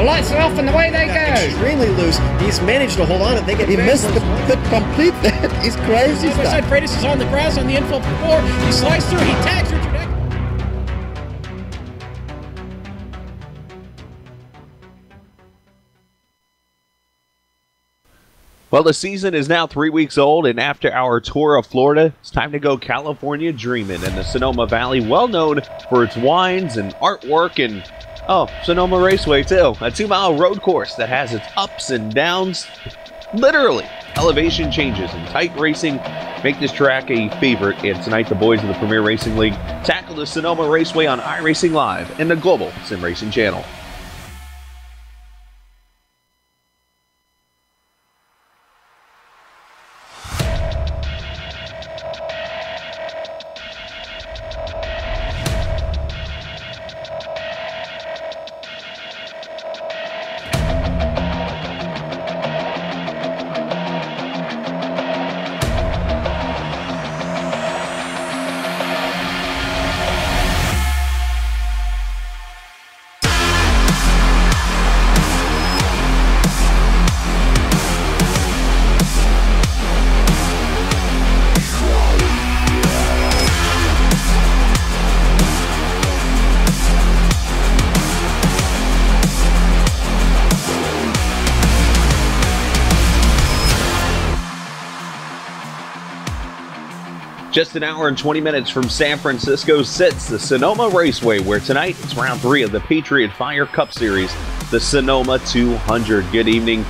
The lights are off and away they go. Extremely loose. He's managed to hold on. I think he missed the complete. He's crazy. As I said, Freitas is on the grass on the infield before. He slides through. He tags Richard Eck. Well, the season is now 3 weeks old, and after our tour of Florida, it's time to go California dreaming. And the Sonoma Valley, well known for its wines and artwork and, Sonoma Raceway too. A 2-mile road course that has its ups and downs. Literally, elevation changes and tight racing make this track a favorite. And tonight, the boys of the Premier Racing League tackle the Sonoma Raceway on iRacing Live and the Global Sim Racing Channel. Just an hour and 20 minutes from San Francisco sits the Sonoma Raceway, where tonight it's round 3 of the Patriot Fire Cup Series, the Sonoma 200. Good evening.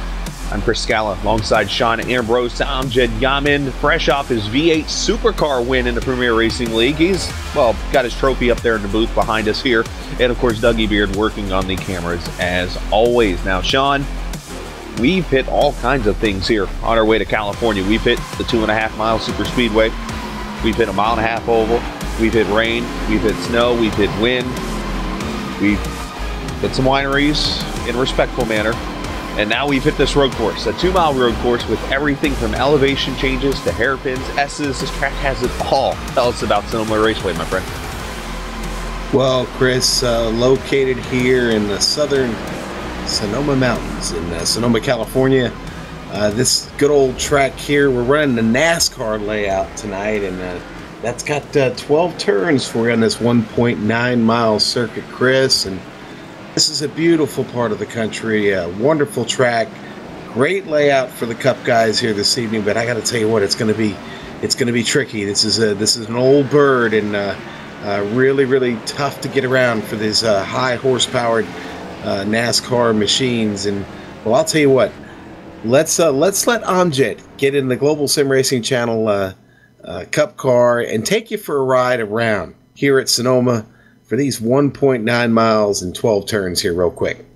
I'm Chris Scala, alongside Sean Ambrose. Amjad Yamin, fresh off his V8 Supercar win in the Premier Racing League. He's, got his trophy up there in the booth behind us here. And, of course, Dougie Beard working on the cameras as always. Now, Sean, we've hit all kinds of things here on our way to California. We've hit the 2.5-mile super speedway. We've hit a 1.5-mile oval. We've hit rain. We've hit snow. We've hit wind. We've hit some wineries in a respectful manner. And now we've hit this road course, a 2-mile road course with everything from elevation changes to hairpins, S's. This track has it all. Tell us about Sonoma Raceway, my friend. Well, Chris, located here in the southern Sonoma Mountains in Sonoma, California. This good old track here, we're running the NASCAR layout tonight, and that's got 12 turns for you on this 1.9-mile circuit, Chris. And this is a beautiful part of the country, a wonderful track, great layout for the Cup guys here this evening. But I got to tell you what, it's going to be tricky. This is an old bird, and really tough to get around for these high horsepowered NASCAR machines. And well, I'll tell you what. Let's let Amjad get in the Global Sim Racing Channel Cup car and take you for a ride around here at Sonoma for these 1.9 miles and 12 turns here real quick.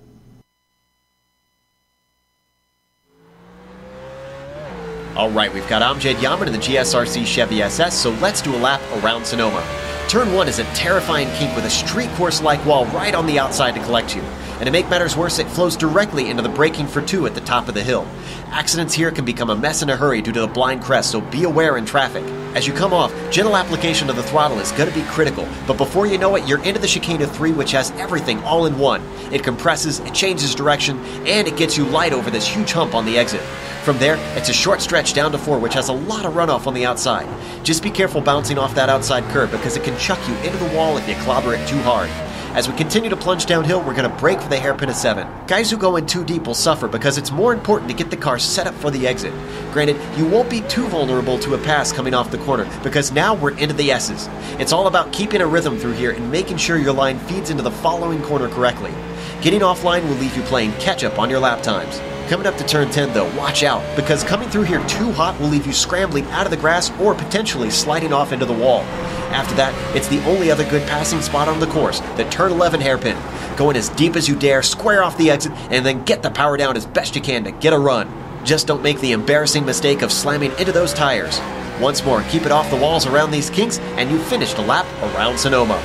All right, we've got Amjad Yamin in the GSRC Chevy SS, so let's do a lap around Sonoma. Turn 1 is a terrifying kink with a street course-like wall right on the outside to collect you. And to make matters worse, it flows directly into the braking for 2 at the top of the hill. Accidents here can become a mess in a hurry due to the blind crest, so be aware in traffic. As you come off, gentle application of the throttle is going to be critical, but before you know it, you're into the chicane of 3, which has everything all in one. It compresses, it changes direction, and it gets you light over this huge hump on the exit. From there, it's a short stretch down to 4, which has a lot of runoff on the outside. Just be careful bouncing off that outside curb, because it can chuck you into the wall if you clobber it too hard. As we continue to plunge downhill, we're going to brake for the hairpin of 7. Guys who go in too deep will suffer because it's more important to get the car set up for the exit. Granted, you won't be too vulnerable to a pass coming off the corner because now we're into the S's. It's all about keeping a rhythm through here and making sure your line feeds into the following corner correctly. Getting offline will leave you playing catch-up on your lap times. Coming up to turn 10 though, watch out, because coming through here too hot will leave you scrambling out of the grass or potentially sliding off into the wall. After that, it's the only other good passing spot on the course, the turn 11 hairpin. Go in as deep as you dare, square off the exit, and then get the power down as best you can to get a run. Just don't make the embarrassing mistake of slamming into those tires. Once more, keep it off the walls around these kinks, and you've finished a lap around Sonoma.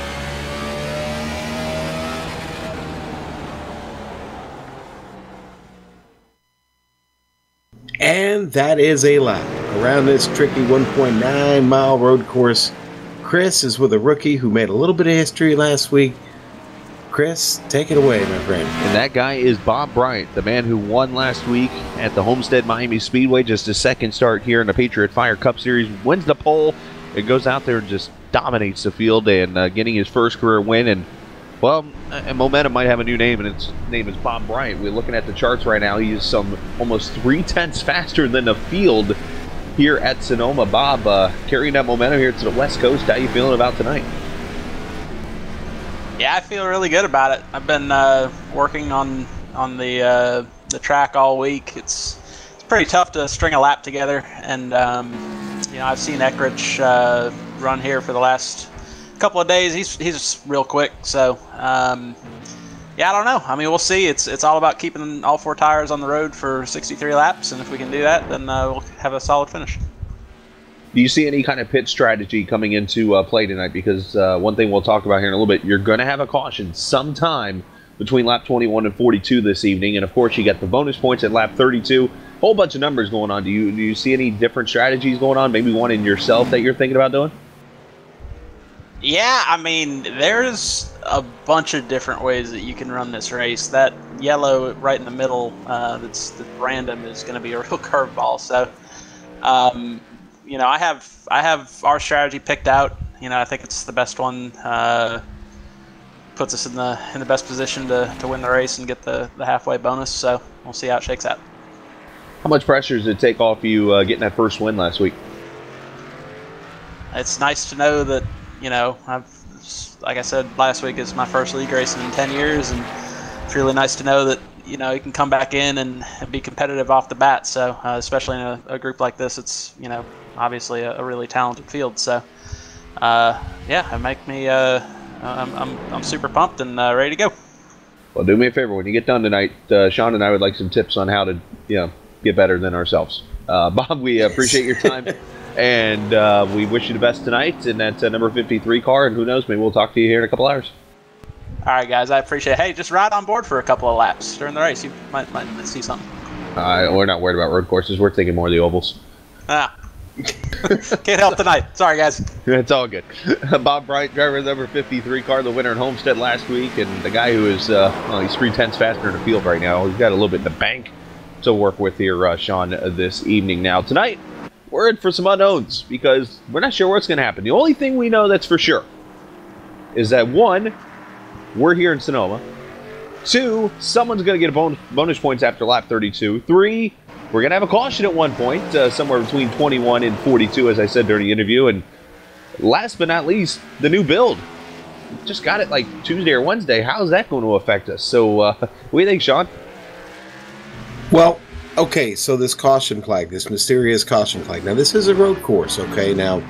And that is a lap around this tricky 1.9-mile road course. Chris is with a rookie who made a little bit of history last week. Chris, take it away, my friend. And that guy is Bob Bryant, the man who won last week at the Homestead Miami Speedway. Just his second start here in the Patriot Fire Cup Series. Wins the pole. It goes out there and just dominates the field and getting his first career win. And, well, Momentum might have a new name, and its name is Bob Bryant. We're looking at the charts right now. He is almost 3/10 faster than the field here at Sonoma. Bob, carrying that momentum here to the West Coast. How you feeling about tonight? Yeah, I feel really good about it. I've been working on the track all week. It's pretty tough to string a lap together, and I've seen Eckrich run here for the last couple of days. He's real quick, so yeah, I don't know. I mean, we'll see. It's all about keeping all 4 tires on the road for 63 laps, and if we can do that, then we'll have a solid finish. Do you see any kind of pit strategy coming into play tonight? Because one thing we'll talk about here in a little bit, you're going to have a caution sometime between lap 21 and 42 this evening, and of course you got the bonus points at lap 32. Whole bunch of numbers going on. Do you see any different strategies going on? Maybe one in yourself that you're thinking about doing? Yeah, I mean, there's a bunch of different ways that you can run this race. That yellow right in the middle, that's random, is going to be a real curveball. So, I have our strategy picked out. I think it's the best one. Puts us in the best position to win the race and get the halfway bonus. So we'll see how it shakes out. How much pressure does it take off you getting that first win last week? It's nice to know that, like I said last week, is my first league racing in 10 years, and it's really nice to know that, you can come back in and be competitive off the bat. So, especially in a group like this, it's, obviously a really talented field. So, yeah, it make me, I'm super pumped and ready to go. Well, do me a favor. When you get done tonight, Sean and I would like some tips on how to, get better than ourselves. Bob, we appreciate your time, and we wish you the best tonight in that number 53 car, and who knows, maybe we'll talk to you here in a couple hours. All right, guys, I appreciate it. Hey, just ride on board for a couple of laps during the race. You might see something. We're not worried about road courses. We're thinking more of the ovals. Can't help tonight. Sorry, guys. It's all good. Bob Bryant, driver of the number 53 car, the winner in Homestead last week, and the guy who is, he's 3/10 faster in the field right now. He's got a little bit in the bank to work with here, Sean, this evening. Now, tonight, we're in for some unknowns because we're not sure what's going to happen. The only thing we know that's for sure is that, 1, we're here in Sonoma. 2, someone's going to get a bonus points after lap 32. 3, we're going to have a caution at one point, somewhere between 21 and 42, as I said during the interview. And last but not least, the new build. We just got it like Tuesday or Wednesday. How's that going to affect us? So, what do you think, Sean? Well, okay, so this caution flag, this mysterious caution flag. Now, this is a road course, okay? Now,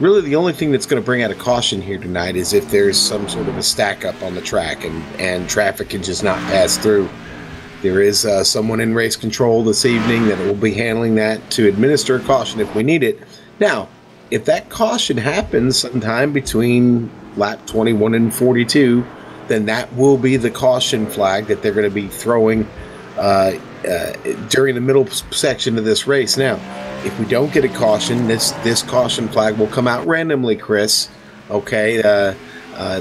really the only thing that's going to bring out a caution here tonight is if there's some sort of a stack up on the track and traffic can just not pass through. There is someone in race control this evening that will be handling that to administer a caution if we need it. Now, if that caution happens sometime between lap 21 and 42, then that will be the caution flag that they're going to be throwing during the middle section of this race. Now, if we don't get a caution, this caution flag will come out randomly, Chris. Okay,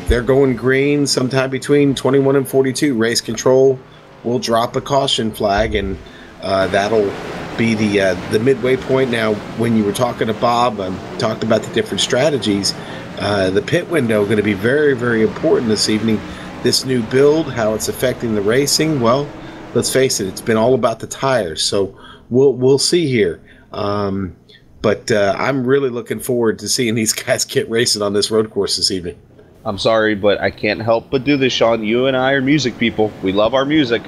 they're going green sometime between 21 and 42. Race control will drop a caution flag, and that'll be the midway point. Now, when you were talking to Bob, talked about the different strategies. The pit window going to be very, very important this evening. This new build, how it's affecting the racing. Well, let's face it, it's been all about the tires. So we'll see here. But I'm really looking forward to seeing these guys get racing on this road course this evening. I'm sorry, but I can't help but do this, Sean. You and I are music people. We love our music.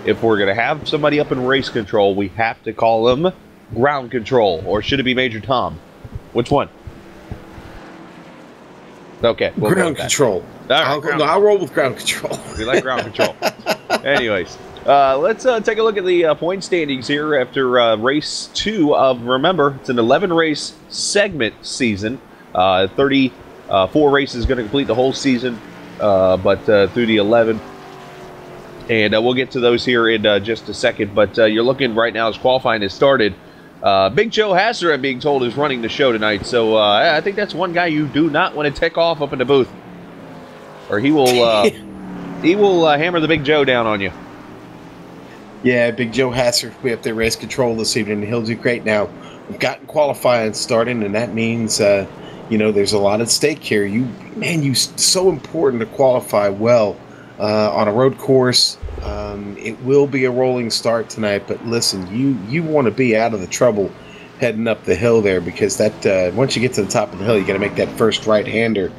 If we're going to have somebody up in race control, we have to call them ground control. Or should it be Major Tom? Which one? Okay. We'll ground control. I'll roll with ground control. We like ground control. Anyways, let's take a look at the point standings here after race 2 of, remember, it's an 11-race segment season. 34 races going to complete the whole season, but through the 11. And we'll get to those here in just a second. But you're looking right now as qualifying has started. Big Joe Hasser, I'm being told, is running the show tonight. So I think that's one guy you do not want to take off up in the booth. Or he will he will hammer the Big Joe down on you. Yeah, Big Joe Hasser will be up there race control this evening. He'll do great. Now, we've gotten qualifying starting, and that means, there's a lot at stake here. So important to qualify well on a road course. It will be a rolling start tonight, but listen, you want to be out of the trouble heading up the hill there, because that once you get to the top of the hill, you got to make that first right-hander.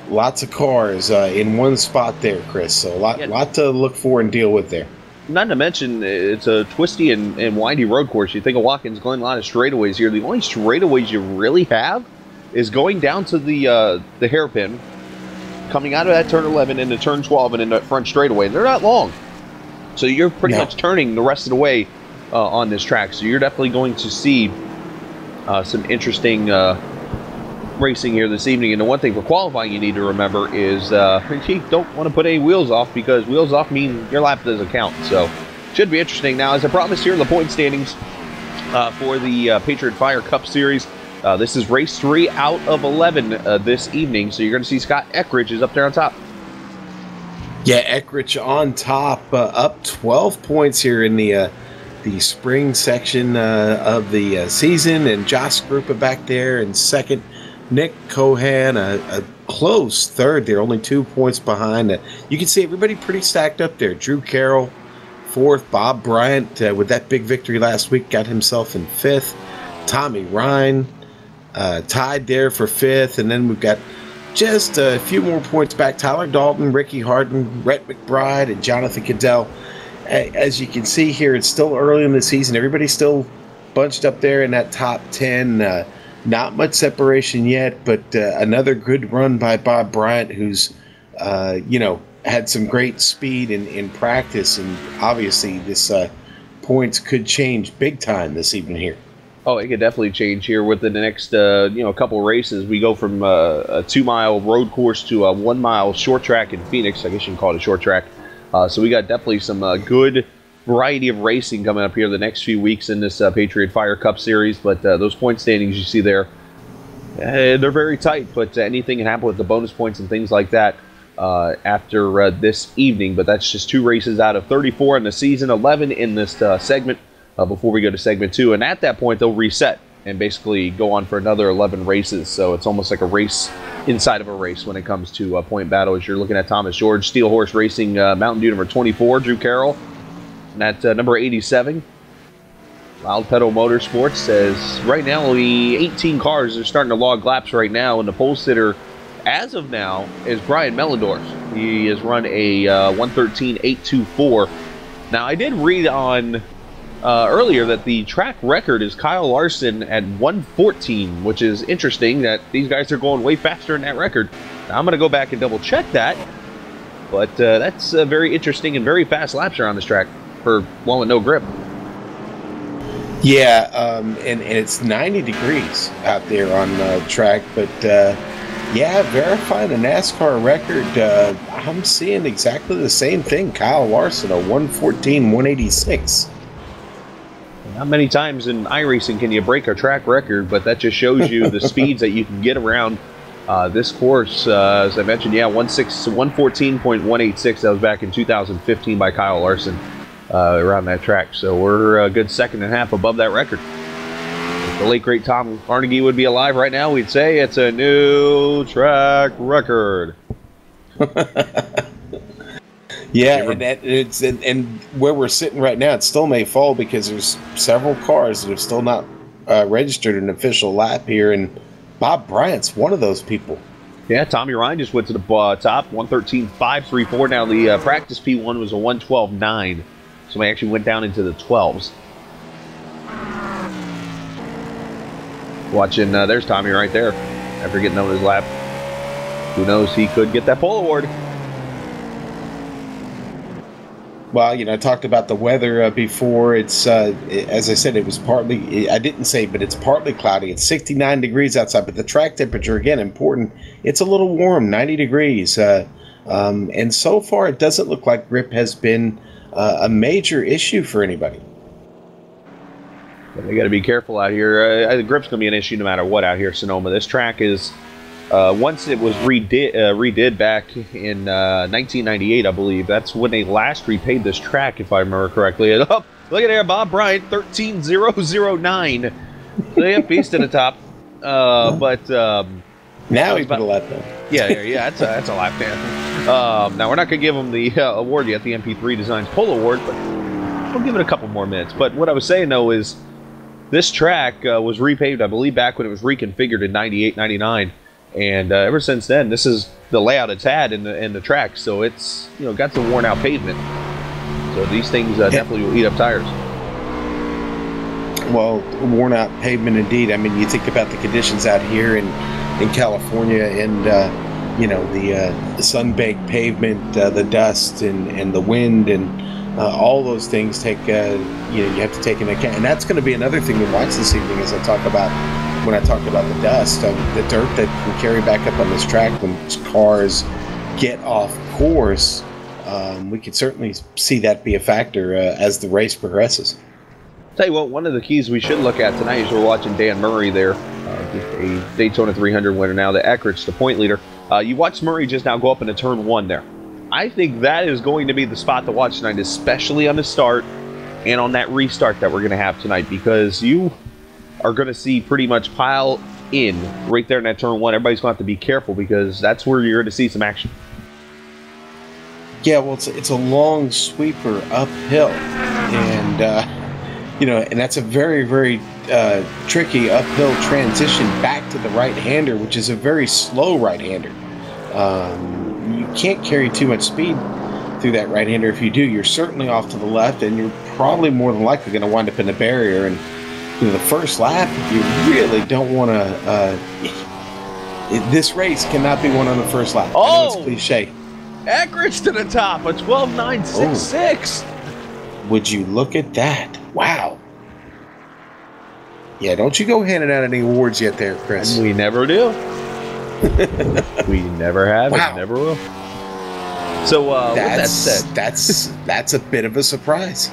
Lots of cars in one spot there, Chris. So a lot to look for and deal with there. Not to mention, it's a twisty and windy road course. You think of Watkins Glen, a lot of straightaways here. The only straightaways you really have is going down to the hairpin, coming out of that turn 11 into turn 12 and in that front straightaway. They're not long, so you're pretty much turning the rest of the way on this track. So you're definitely going to see some interesting racing here this evening. And the one thing for qualifying you need to remember is you don't want to put any wheels off, because wheels off mean your lap doesn't count. So should be interesting. Now, as I promised here in the point standings for the Patriot Fire Cup Series, this is race 3 out of 11 this evening. So you're going to see Scott Eckridge is up there on top. Yeah, Eckridge on top, up 12 points here in the spring section of the season, and Josh Grupa back there in second. Nick Cohan, a close third there, only 2 points behind. You can see everybody pretty stacked up there. Drew Carroll, fourth. Bob Bryant, with that big victory last week, got himself in fifth. Tommy Ryan tied there for fifth. And then we've got just a few more points back. Tyler Dalton, Ricky Harden, Rhett McBride, and Jonathan Cadell. As you can see here, it's still early in the season. Everybody's still bunched up there in that top 10. Not much separation yet, but another good run by Bob Bryant, who's, had some great speed in practice. And obviously this points could change big time this evening here. Oh, it could definitely change here within the next, couple races. We go from a 2-mile road course to a 1-mile short track in Phoenix. I guess you can call it a short track. So we got definitely some good variety of racing coming up here the next few weeks in this Patriot Fire Cup Series. But those point standings you see there, they're very tight. But anything can happen with the bonus points and things like that after this evening. But that's just 2 races out of 34 in the season, 11 in this segment before we go to segment 2. And at that point, they'll reset and basically go on for another 11 races. So it's almost like a race inside of a race when it comes to point battle. As you're looking at Thomas George, Steel Horse Racing, Mountain Dew number 24, Drew Carroll. And at number 87, Wild Pedal Motorsports says right now only 18 cars are starting to log laps right now, and the pole sitter as of now is Brian Mellendorf. He has run a 113.824. Now, I did read on earlier that the track record is Kyle Larson at 114, which is interesting that these guys are going way faster than that record. Now, I'm going to go back and double check that, but that's very interesting and very fast laps around this track for one with no grip. Yeah, and it's 90 degrees out there on the track, but verifying the NASCAR record, I'm seeing exactly the same thing. Kyle Larson, a 114.186. Not many times in iRacing can you break a track record, but that just shows you the speeds that you can get around this course. As I mentioned, 114.186. That was back in 2015 by Kyle Larson around that track. So we're a good second and a half above that record. If the late, great Tom Carnegie would be alive right now, we'd say it's a new track record. Yeah, and where we're sitting right now, it still may fall because there's several cars that have still not registered an official lap here, and Bob Bryant's one of those people. Yeah, Tommy Ryan just went to the top, 113.534. Now the practice P1 was a 112.9, so they actually went down into the 12s. Watching, there's Tommy right there after getting on his lap. Who knows, he could get that pole award. Well, I talked about the weather before. It's, as I said, it was partly, I didn't say, but it's partly cloudy. It's 69 degrees outside, but the track temperature, again, important. It's a little warm, 90 degrees. And so far, it doesn't look like grip has been a major issue for anybody. They got to be careful out here. The grip's going to be an issue no matter what out here, Sonoma. This track is Once it was redid back in 1998, I believe. That's when they last repaid this track, if I remember correctly. And, oh, look at there, Bob Bryant, 13,009. So yeah, beast to the top. Now he's got a lap dance. Yeah, that's a lap dance. Now we're not gonna give him the award yet, the MP3 Designs Pole Award, but we'll give it a couple more minutes. But what I was saying though is this track was repaved, I believe, back when it was reconfigured in 98, 99. And ever since then, this is the layout it's had in the track. So it's got some worn out pavement. So these things definitely will eat up tires. Well, worn out pavement indeed. I mean, you think about the conditions out here in California, and the sun-baked pavement, the dust and the wind, and all those things take you have to take into account. And that's going to be another thing to watch this evening, as I talk about when I talk about the dust, the dirt that can carry back up on this track when cars get off course. We could certainly see that be a factor as the race progresses. Tell you what, one of the keys we should look at tonight is we're watching Dan Murray there, a Daytona 300 winner now, the Eckrich, the point leader. You watched Murray just now go up into turn 1 there. I think that is going to be the spot to watch tonight, especially on the start and on that restart that we're going to have tonight, because you are going to see pretty much pile in right there in that turn 1. Everybody's going to have to be careful because that's where you're going to see some action. Yeah, well, it's a long sweeper uphill, and and that's a very, very tricky uphill transition back to the right-hander, which is a very slow right-hander. You can't carry too much speed through that right-hander. If you do, you're certainly off to the left, and you're probably more than likely going to wind up in the barrier. And the first lap, you really don't want to. This race cannot be won on the first lap. I know it's cliche. Eckrich to the top, a 12.966. Would you look at that? Wow. Yeah, don't you go handing out any awards yet there, Chris. We never do. We never have. Wow. And never will. So with that said, that's a bit of a surprise.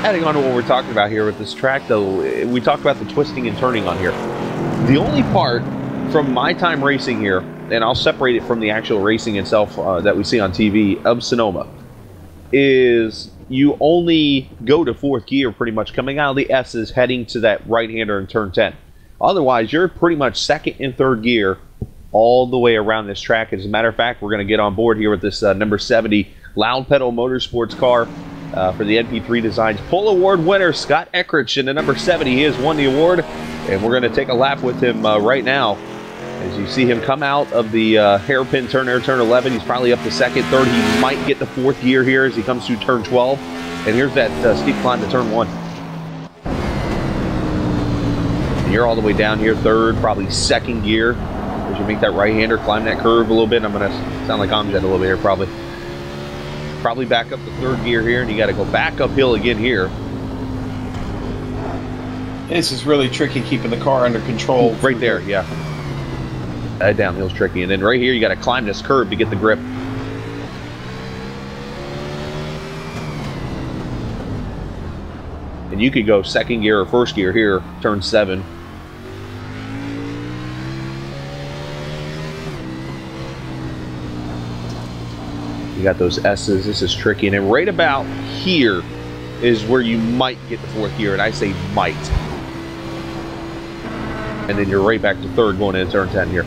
Adding on to what we're talking about here with this track, though, we talked about the twisting and turning on here. The only part from my time racing here, and I'll separate it from the actual racing itself that we see on TV of Sonoma, is you only go to 4th gear pretty much coming out of the S's heading to that right-hander in turn 10. Otherwise, you're pretty much 2nd and 3rd gear all the way around this track. As a matter of fact, we're going to get on board here with this number 70 Loud Pedal Motorsports car for the NP3 Designs Pole Award winner, Scott Eckrich, in the number 70. He has won the award, and we're going to take a lap with him right now. As you see him come out of the hairpin turn there, turn 11, he's probably up to 2nd, 3rd. He might get the 4th gear here as he comes through turn 12. And here's that steep climb to turn 1. And you're all the way down here, 3rd, probably 2nd gear. As you make that right-hander, climb that curve a little bit. I'm going to sound like Amjad a little bit here, probably. Probably back up to 3rd gear here, and you got to go back uphill again here. This is really tricky, keeping the car under control. Right there, yeah. That downhill's tricky. And then right here, you got to climb this curve to get the grip. And you could go 2nd gear or 1st gear here, turn 7. You got those S's. This is tricky. And then right about here is where you might get the 4th gear. And I say might. And then you're right back to 3rd going into turn 10 here.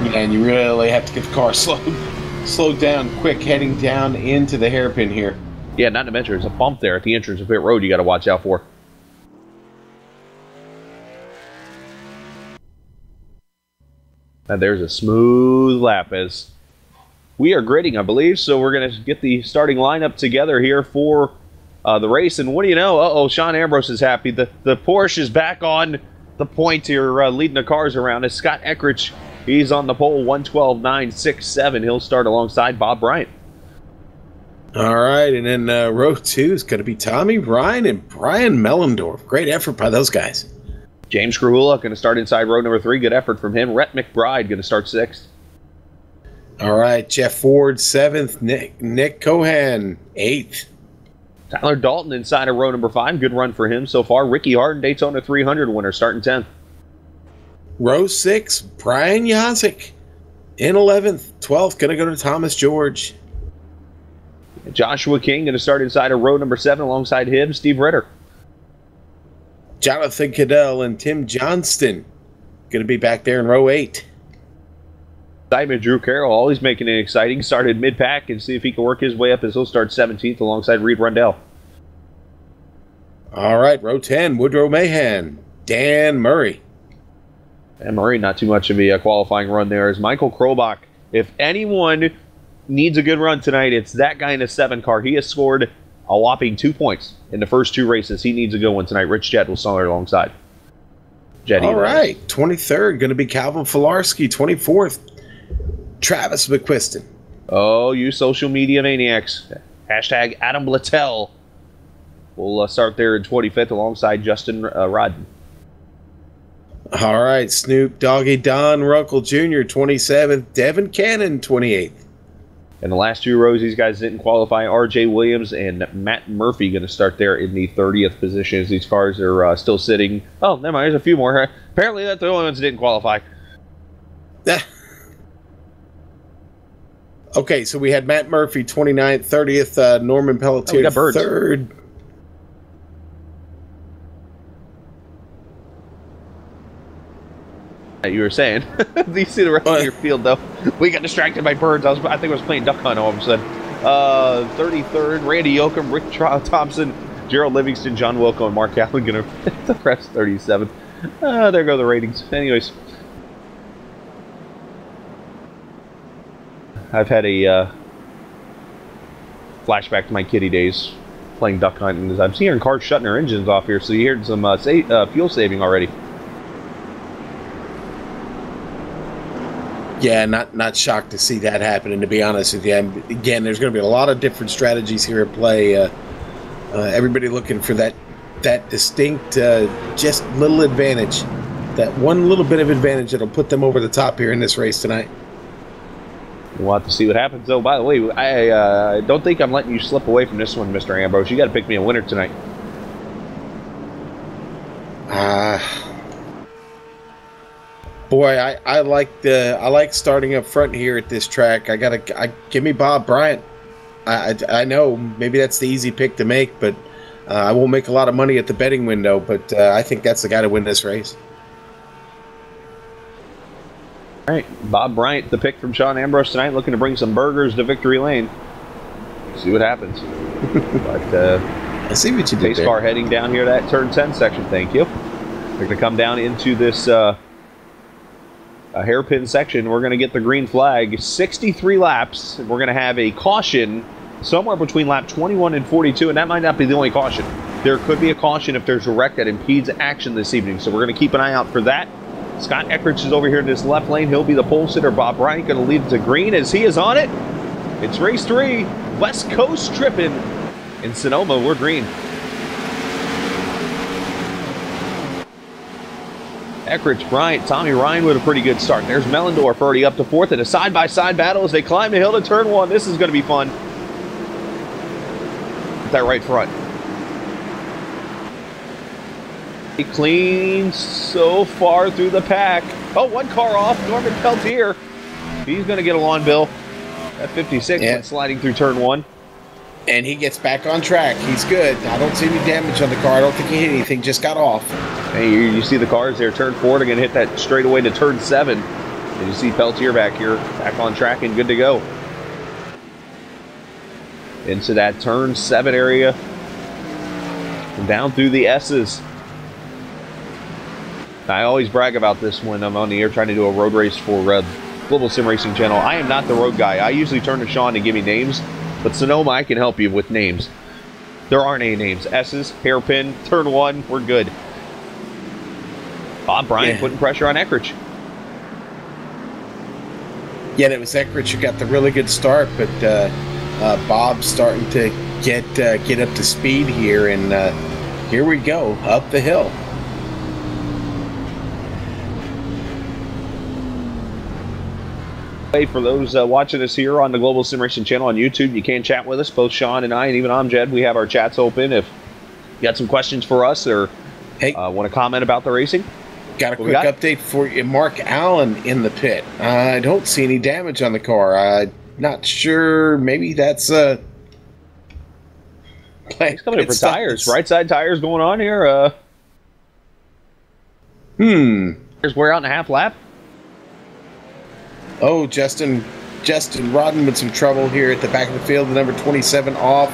Yeah, and you really have to get the car slowed down quick, heading down into the hairpin here. Yeah, not to mention there's a bump there at the entrance of pit road you got to watch out for. And there's a smooth lap as we are gridding, I believe. So we're going to get the starting lineup together here for the race. And what do you know? Sean Ambrose is happy. The Porsche is back on the point here, leading the cars around. It's Scott Eckrich. He's on the pole, 112.967. He'll start alongside Bob Bryant. All right, and then row 2 is going to be Tommy Ryan and Brian Mellendorf. Great effort by those guys. James Krahula going to start inside row number 3. Good effort from him. Rhett McBride going to start 6th. All right, Jeff Ford 7th. Nick Cohan 8th. Tyler Dalton inside of row number 5. Good run for him so far. Ricky Harden, Daytona 300 winner, starting 10th. Row 6, Brian Yazik in 11th. 12th, going to go to Thomas George. Joshua King going to start inside of row number 7 alongside him, Steve Ritter. Jonathan Cadell and Tim Johnston going to be back there in row 8. Excitement, Drew Carroll, always making it exciting. Started mid-pack and see if he can work his way up as he'll start 17th alongside Reed Rundell. All right, row 10, Woodrow Mahan, Dan Murray. And Murray, not too much of a qualifying run there, as Michael Krobach. If anyone needs a good run tonight, it's that guy in a 7 car. He has scored a whopping 2 points in the first 2 races. He needs a good one tonight. Rich Jett will start alongside. Jetty. All right, 23rd, going to be Calvin Filarski. 24th, Travis McQuiston. Oh, you social media maniacs. Hashtag Adam Blattel will start there in 25th alongside Justin Rodden. All right, Snoop Doggy Don Runkle Jr., 27th. Devin Cannon, 28th. In the last 2 rows, these guys didn't qualify. R.J. Williams and Matt Murphy going to start there in the 30th position as these cars are still sitting. Oh, never mind. There's a few more. Apparently, that's the only ones that didn't qualify. Okay, so we had Matt Murphy, 29th. 30th, Norman Pelletier, 3rd. You were saying. Do you see the rest of your field, though? We got distracted by birds. I think I was playing duck hunt all of a sudden. 33rd, Randy Yoakum, Rick Thompson, Gerald Livingston, John Wilco, and Mark Allen going to press 37th. There go the ratings. Anyways. I've had a flashback to my kiddie days playing duck hunt, and I'm hearing cars shutting their engines off here, so you heard some fuel saving already. Yeah, not shocked to see that happen, and to be honest with you, again, there's going to be a lot of different strategies here at play. Everybody looking for that distinct, just little advantage, that one little bit of advantage that'll put them over the top here in this race tonight. We'll have to see what happens, though. By the way, I don't think I'm letting you slip away from this one, Mr. Ambrose. You got to pick me a winner tonight. Boy, I like starting up front here at this track. Give me Bob Bryant. I know maybe that's the easy pick to make, but I won't make a lot of money at the betting window. But I think that's the guy to win this race. All right, Bob Bryant, the pick from Sean Ambrose tonight, looking to bring some burgers to Victory Lane. See what happens. But I see what you did pace there. car heading down here to that turn 10 section. Thank you. We're going to come down into this a hairpin section. We're going to get the green flag. 63 laps. We're going to have a caution somewhere between lap 21 and 42, and that might not be the only caution. There could be a caution if there's a wreck that impedes action this evening, so we're going to keep an eye out for that. Scott Eckrich is over here in this left lane. He'll be the pole sitter. Bob Bryant going to lead it to green as he is on it. It's race 3. West Coast tripping. In Sonoma, we're green. Eckrich, Bryant, Tommy Ryan with a pretty good start. There's Mellendorf already up to 4th in a side-by-side battle as they climb the hill to turn 1. This is going to be fun. Get that right front. Clean so far through the pack. Oh, 1 car off. Norman Peltier. He's going to get a lawn bill. That 56 went sliding through turn 1. And he gets back on track. He's good. I don't see any damage on the car. I don't think he hit anything. Just got off. Hey, you see the cars there. Turn 4. They're going to hit that straightaway to turn 7. And you see Peltier back here. Back on track and good to go. Into that turn 7 area. And down through the S's. I always brag about this when I'm on the air trying to do a road race for Global Sim Racing Channel. I am not the road guy. I usually turn to Sean to give me names, but Sonoma, I can help you with names. There aren't any names. S's, hairpin, turn 1, we're good. Bob Bryant putting pressure on Eckrich. Yeah, it was Eckrich who got the really good start, but Bob's starting to get up to speed here, and here we go, up the hill. Hey, for those watching us here on the Global Sim Racing channel on YouTube, you can chat with us, both Sean and I, and even Amjad. We have our chats open. If you got some questions for us or want to comment about the racing. Got a quick update for you. Mark Allen in the pit. I don't see any damage on the car. I'm not sure. Maybe that's he's coming in for tires. Right side tires going on here. Tires wear out in a half lap. Oh, Justin Rodden with some trouble here at the back of the field. The number 27 off.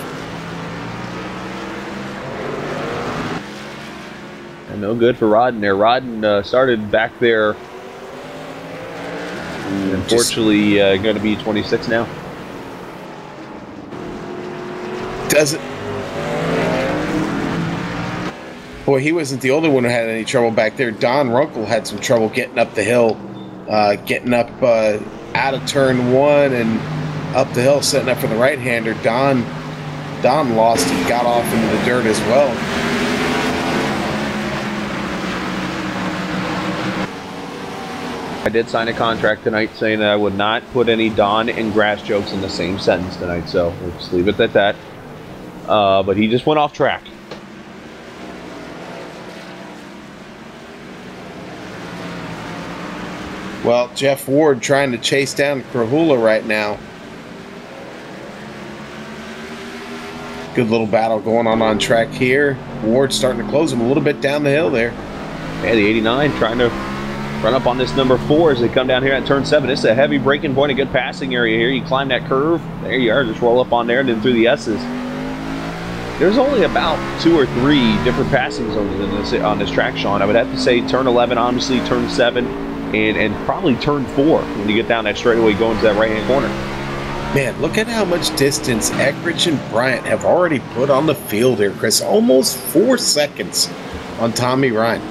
And no good for Rodden there. Rodden started back there. Unfortunately, going to be 26 now. Does it? Boy, he wasn't the only one who had any trouble back there. Don Runkle had some trouble getting up the hill. Getting up out of turn 1 and up the hill, setting up for the right-hander. Don lost and got off into the dirt as well. I did sign a contract tonight saying that I would not put any Don and grass jokes in the same sentence tonight, so we'll just leave it at that. But he just went off track. Well, Jeff Ward trying to chase down Krahula right now. Good little battle going on track here. Ward starting to close him a little bit down the hill there. Yeah, the 89 trying to run up on this number 4 as they come down here at turn 7. This is a heavy braking point, a good passing area here. You climb that curve. There you are. Just roll up on there and then through the S's. There's only about 2 or 3 different passing zones on this track, Sean. I would have to say turn 11, obviously, turn 7. And probably turn 4 when you get down that straightaway going to that right-hand corner. Man, look at how much distance Eckridge and Bryant have already put on the field here, Chris. Almost 4 seconds on Tommy Ryan.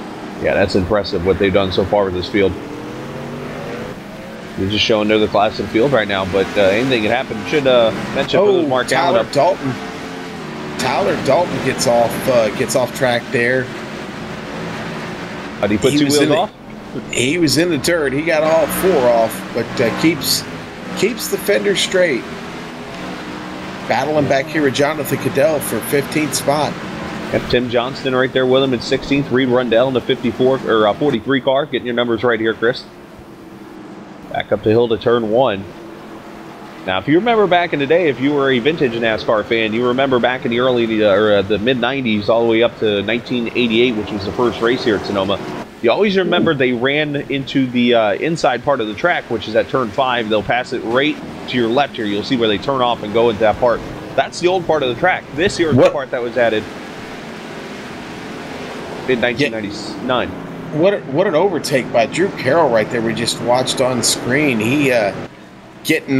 Yeah, that's impressive what they've done so far with this field. They're just showing they're the class of the field right now, but anything can happen. Should mention Mark Allen up. Tyler Dalton gets off track there. Did he put 2 wheels off? He was in the dirt. He got all 4 off, but keeps the fender straight. Battling back here with Jonathan Cadell for 15th spot. Got Tim Johnston right there with him at 16th. Reed Rundell in the 54 or 43 car. Getting your numbers right here, Chris. Back up the hill to turn 1. Now, if you remember back in the day, if you were a vintage NASCAR fan, you remember back in the early the mid 90s, all the way up to 1988, which was the first race here at Sonoma. You always remember they ran into the inside part of the track, which is at turn 5. They'll pass it right to your left here. You'll see where they turn off and go into that part. That's the old part of the track. This here is the part that was added in 1999. What an overtake by Drew Carroll right there. We just watched on screen. He getting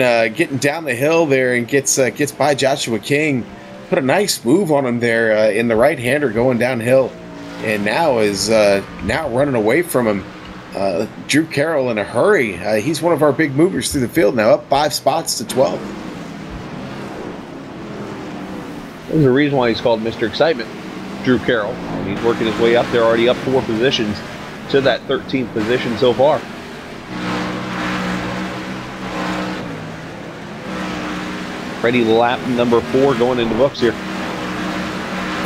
down the hill there and gets by Joshua King. Put a nice move on him there in the right-hander going downhill. And now is now running away from him. Drew Carroll in a hurry. He's one of our big movers through the field now, up 5 spots to 12. There's a reason why he's called Mr. Excitement, Drew Carroll. And he's working his way up there, already up 4 positions to that 13th position so far. Ready lap number 4 going into books here.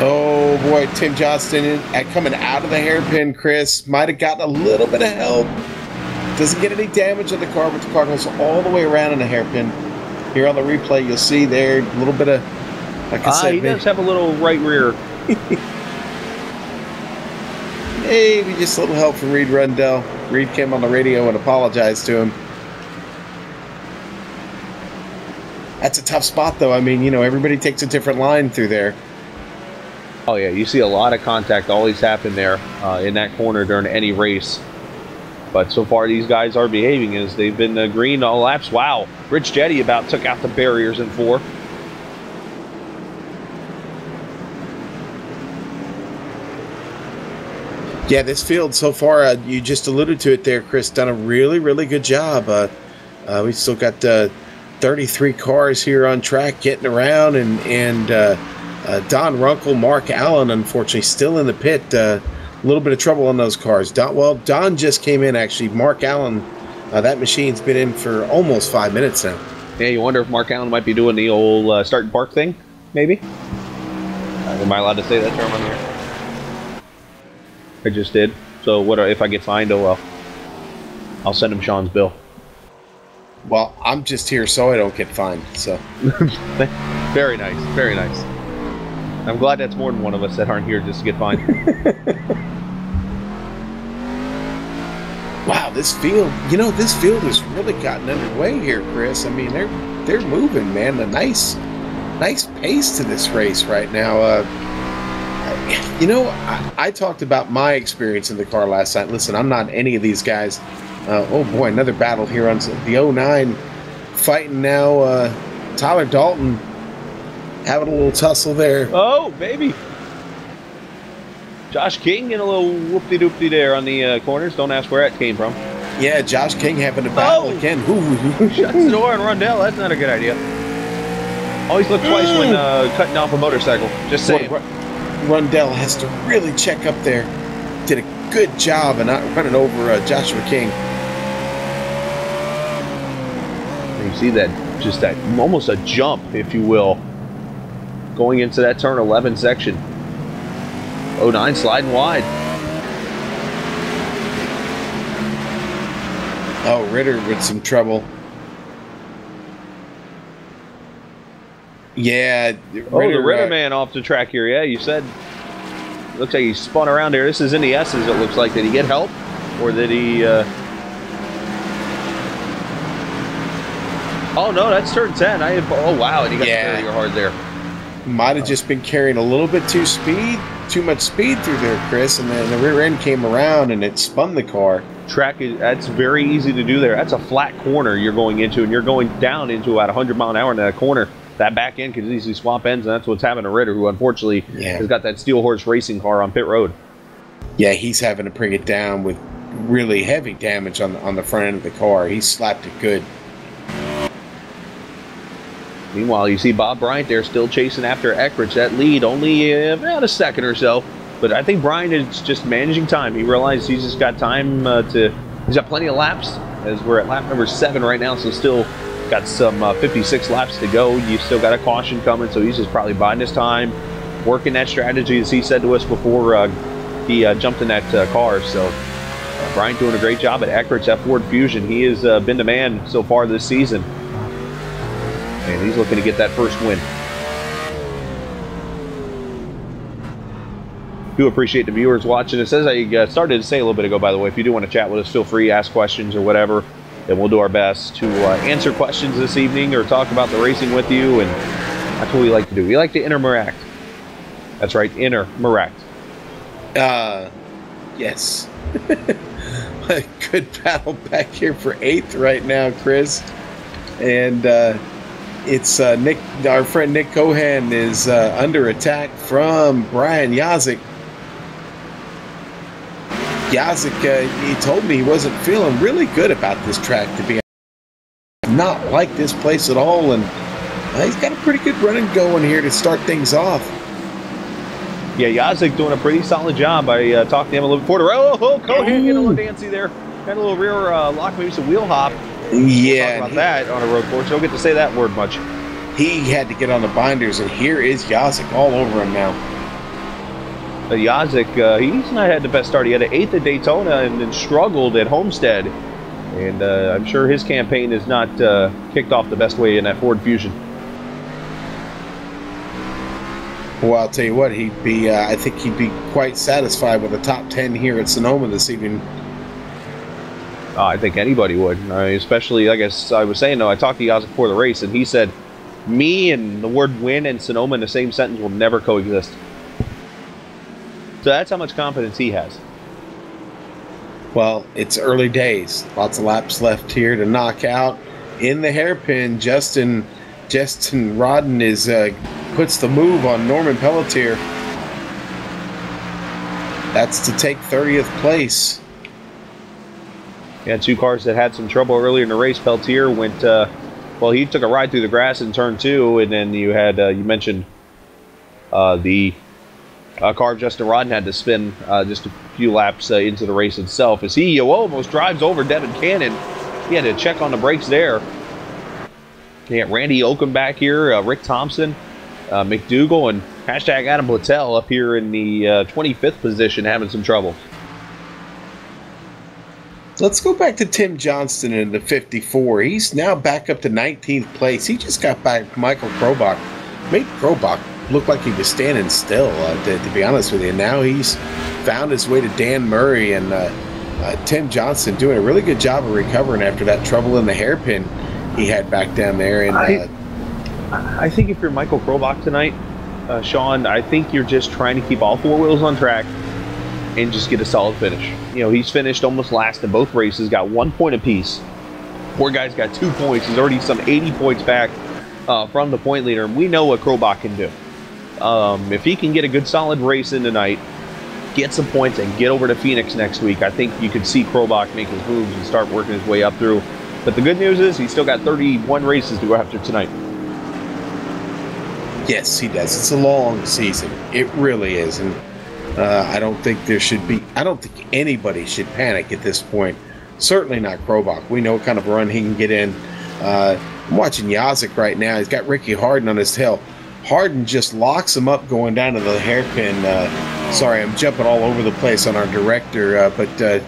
Oh boy, Tim Johnston coming out of the hairpin, Chris. Might have gotten a little bit of help. Doesn't get any damage on the car, but the car goes all the way around in the hairpin. Here on the replay, you'll see there a little bit of, like I said, he does have a little right rear. Maybe just a little help from Reed Rundell. Reed came on the radio and apologized to him. That's a tough spot, though. I mean, everybody takes a different line through there. Oh, yeah, you see a lot of contact always happen there in that corner during any race. But so far, these guys are behaving as they've been green all laps. Wow, Rich Jetty about took out the barriers in 4. Yeah, this field so far, you just alluded to it there, Chris, done a really, really good job. We still got 33 cars here on track getting around, and Don Runkle, Mark Allen, unfortunately, still in the pit. A little bit of trouble on those cars. Don just came in, actually. Mark Allen That machine's been in for almost 5 minutes now. Yeah, you wonder if Mark Allen might be doing the old start and park thing, maybe? Am I allowed to say that term on here? I just did. So what if I get fined? Oh well. I'll send him Sean's bill. Well, I'm just here so I don't get fined, so. Very nice, very nice. I'm glad that's more than one of us that aren't here just to get fined. Wow, this field, this field has really gotten underway here, Chris. I mean, they're moving, man. A nice pace to this race right now. I talked about my experience in the car last night. Listen, I'm not any of these guys. Oh boy, another battle here on the 09, fighting now. Tyler Dalton having a little tussle there. Oh, baby. Josh King in a little whoopty-doopty there on the corners. Don't ask where that came from. Yeah, Josh King having a battle again. Ooh. Shuts the door on Rundell. That's not a good idea. Always look twice when cutting off a motorcycle. Just saying. Rundell has to really check up there. Did a good job of not running over Joshua King. You see that, just that, almost a jump, if you will, going into that turn 11 section. 09 sliding wide. Oh, Ritter with some trouble. Yeah. Ritter, the Ritter man off the track here. Yeah, you said. Looks like he spun around there. This is in the S's, it looks like. Did he get help? Or did he... Oh, no, that's turn 10. Oh, wow, and he got very hard there. Might have just been carrying a little bit too much speed through there, Chris, and then the rear end came around and it spun the car. That's very easy to do there. That's a flat corner you're going into, and you're going down into about 100 mile an hour in that corner. That back end can easily swap ends, and that's what's happening to Ritter, who unfortunately has got that Steel Horse racing car on pit road. Yeah, he's having to bring it down with really heavy damage on the front end of the car. He slapped it good. Meanwhile, you see Bob Bryant there still chasing after Eckridge. That lead only about a second or so. But I think Bryant is just managing time. He realized he's just got time he's got plenty of laps, as we're at lap number 7 right now, so still got some 56 laps to go. You've still got a caution coming, so he's just probably biding his time, working that strategy, as he said to us before he jumped in that car. So Bryant doing a great job at Eckridge, that Ford Fusion. He has been the man so far this season. And he's looking to get that first win. Do appreciate the viewers watching us. As I started to say a little bit ago, by the way, if you do want to chat with us, feel free, ask questions or whatever, and we'll do our best to answer questions this evening or talk about the racing with you. And that's what we like to do. We like to interact. That's right, interact. Yes. A good battle back here for 8th right now, Chris. And it's Nick, our friend Nick Cohan is under attack from Brian Yazik. Yazik, he told me he wasn't feeling really good about this track, to be honest. Not like this place at all, and he's got a pretty good running going here to start things off. Yeah, Yazik doing a pretty solid job. I talked to him a little before the row. Oh, Cohan getting a little dancy there. Got a little rear lock, maybe some wheel hop. Yeah. We'll talk about that on a road course. Don't get to say that word much. He had to get on the binders, and here is Yazik all over him now. Yazik, he's not had the best start. He had an 8th at Daytona and then struggled at Homestead. And I'm sure his campaign is not kicked off the best way in that Ford Fusion. Well, I'll tell you what, he'd be. I think he'd be quite satisfied with a top 10 here at Sonoma this evening. I think anybody would, especially, I guess I was saying, though, I talked to Yazik before the race, and he said, me and the word win and Sonoma in the same sentence will never coexist. So that's how much confidence he has. Well, it's early days. Lots of laps left here to knock out. In the hairpin, Justin Rodden is puts the move on Norman Pelletier. That's to take 30th place. Yeah, 2 cars that had some trouble earlier in the race. Pelletier went, well, he took a ride through the grass in turn 2, and then you had, you mentioned the car of Justin Rodden had to spin just a few laps into the race itself as he almost drives over Devin Cannon. he had to check on the brakes there. Yeah, Randy Oakham back here, Rick Thompson, McDougal, and hashtag Adam Littell up here in the 25th position having some trouble. Let's go back to Tim Johnston in the 54. He's now back up to 19th place. He just got back Michael Krobach. Made Krobach look like he was standing still, to be honest with you. Now he's found his way to Dan Murray, and Tim Johnston doing a really good job of recovering after that trouble in the hairpin he had back down there. And I think if you're Michael Krobach tonight, Sean, I think you're just trying to keep all four wheels on track and just get a solid finish. You know, he's finished almost last in both races, got 1 point apiece. Poor guy's got 2 points. He's already some 80 points back from the point leader. We know what Krobach can do. If he can get a good solid race in tonight, get some points, and get over to Phoenix next week, I think you could see Krobach make his moves and start working his way up through. But the good news is he's still got 31 races to go after tonight. Yes, he does. It's a long season. It really is. And I don't think anybody should panic at this point. Certainly not Krobach. We know what kind of run he can get in. I'm watching Yazik right now. He's got Ricky Harden on his tail. Harden just locks him up going down to the hairpin. Sorry, I'm jumping all over the place on our director, but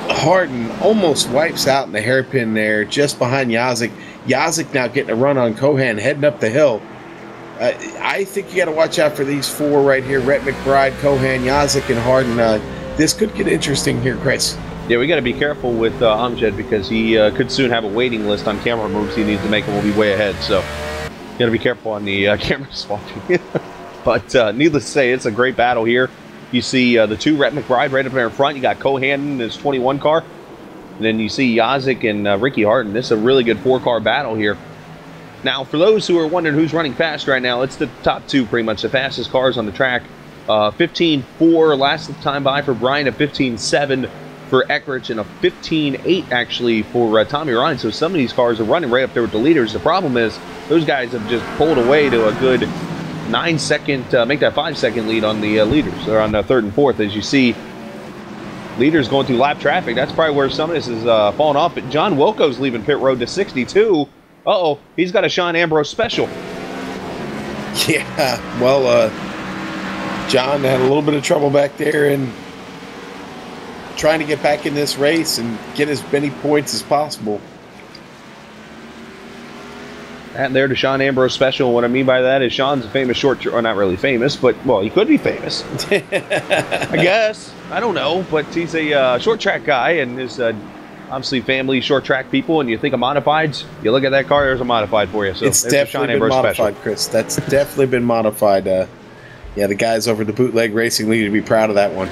Harden almost wipes out in the hairpin there just behind Yazik. Yazik now getting a run on Cohan heading up the hill. I think you got to watch out for these four right here: Rhett McBride, Cohan, Yazik, and Harden. This could get interesting here, Chris. Yeah, we got to be careful with Amjad because he could soon have a waiting list on camera moves he needs to make, and we'll be way ahead. So, got to be careful on the camera swatching. But needless to say, it's a great battle here. You see the two Rhett McBride right up there in front. You got Cohan in his 21 car. And then you see Yazik and Ricky Harden. This is a really good four-car battle here. Now, for those who are wondering who's running fast right now, it's the top two pretty much, the fastest cars on the track. 15.4 last time by for Brian, a 15.7 for Eckrich, and a 15.8 actually for Tommy Ryan. So some of these cars are running right up there with the leaders. The problem is those guys have just pulled away to a good 9-second, make that 5-second lead on the leaders. They're on the third and fourth, as you see. Leaders going through lap traffic. That's probably where some of this is falling off. But John Wilco's leaving pit road to 62. Uh-oh, he's got a Sean Ambrose special. Yeah, well, John had a little bit of trouble back there and trying to get back in this race and get as many points as possible. And there to Sean Ambrose special. What I mean by that is Sean's a famous short, or not really famous, but, well, he could be famous. I guess. I don't know, but he's a short track guy, and his obviously family short track people, and you think of modifieds, you look at that car, there's a modified for you. So it's definitely been modified, special. Chris. That's definitely been modified. Yeah, the guys over the Bootleg Racing League to be proud of that one.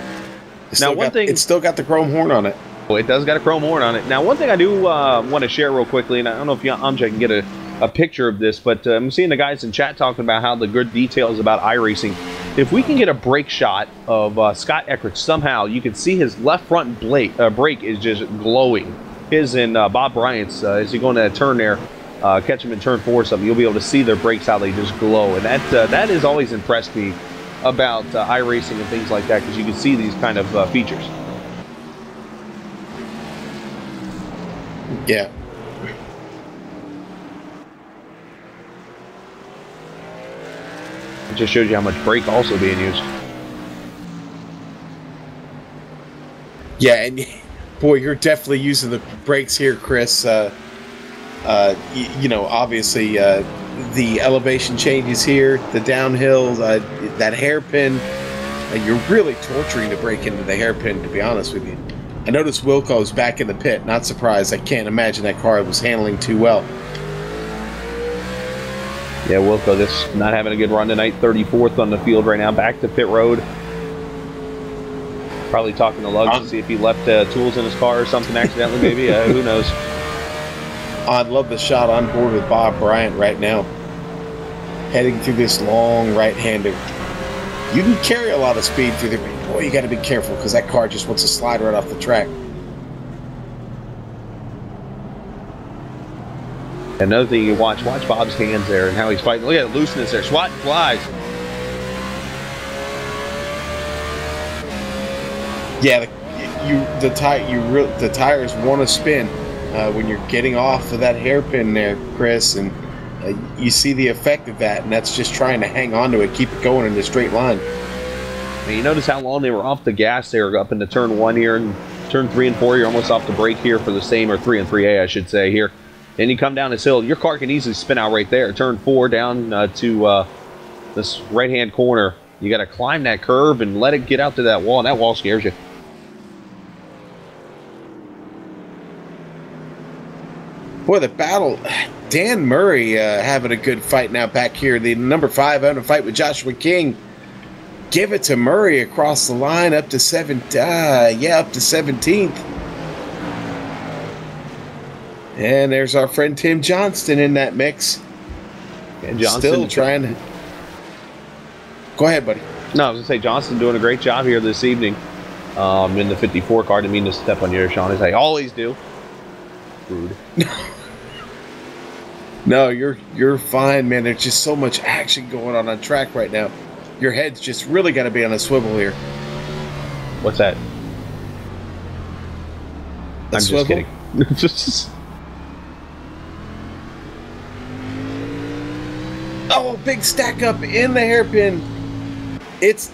Now, one thing, it's still got the chrome horn on it. Well, it does got a chrome horn on it. Now, one thing I do want to share real quickly, and I don't know if Amjad can get a picture of this, but I'm seeing the guys in chat talking about how the good details about iRacing. If we can get a brake shot of Scott Eckrich somehow, you can see his left front brake is just glowing. His and Bob Bryant's, as you go into that turn there, catch him in turn 4 or something, you'll be able to see their brakes, how they just glow. And that has always impressed me about iRacing and things like that, because you can see these kind of features. Yeah. It just shows you how much brake also being used. Yeah, and boy, you're definitely using the brakes here, Chris. You know, obviously the elevation changes here, the downhill, that hairpin. You're really torturing the brake into the hairpin, to be honest with you. I noticed Wilco's back in the pit. Not surprised. I can't imagine that car was handling too well. Yeah, Wilco, this not having a good run tonight. 34th on the field right now. Back to pit road. Probably talking to Lugs to see if he left tools in his car or something accidentally, maybe. Who knows? I'd love the shot on board with Bob Bryant right now. Heading through this long right-hander. You can carry a lot of speed through there, but boy, you got to be careful because that car just wants to slide right off the track. Another thing you watch Bob's hands there and how he's fighting. Look at the looseness there. Swat flies. Yeah, the tires want to spin when you're getting off of that hairpin there, Chris, and you see the effect of that, and that's just trying to hang on to it, keep it going in a straight line. I mean, you notice how long they were off the gas there up into turn 1 here, and turn 3 and 4, you're almost off the brake here for the same, or 3 and 3A, I should say here. Then you come down this hill, your car can easily spin out right there. Turn 4 down to this right-hand corner. You got to climb that curve and let it get out to that wall, and that wall scares you. Boy, the battle. Dan Murray having a good fight now back here. The number 5 having a fight with Joshua King. Give it to Murray across the line up to up to 17th. And there's our friend Tim Johnston in that mix. And Johnston still trying to. Go ahead, buddy. No, I was going to say Johnston doing a great job here this evening in the 54 car. I didn't mean to step on you, Sean, as I always do. Rude. No, you're fine, man. There's just so much action going on track right now. Your head's just really got to be on a swivel here. What's that? I'm swivel? Just kidding. Oh, big stack up in the hairpin. It's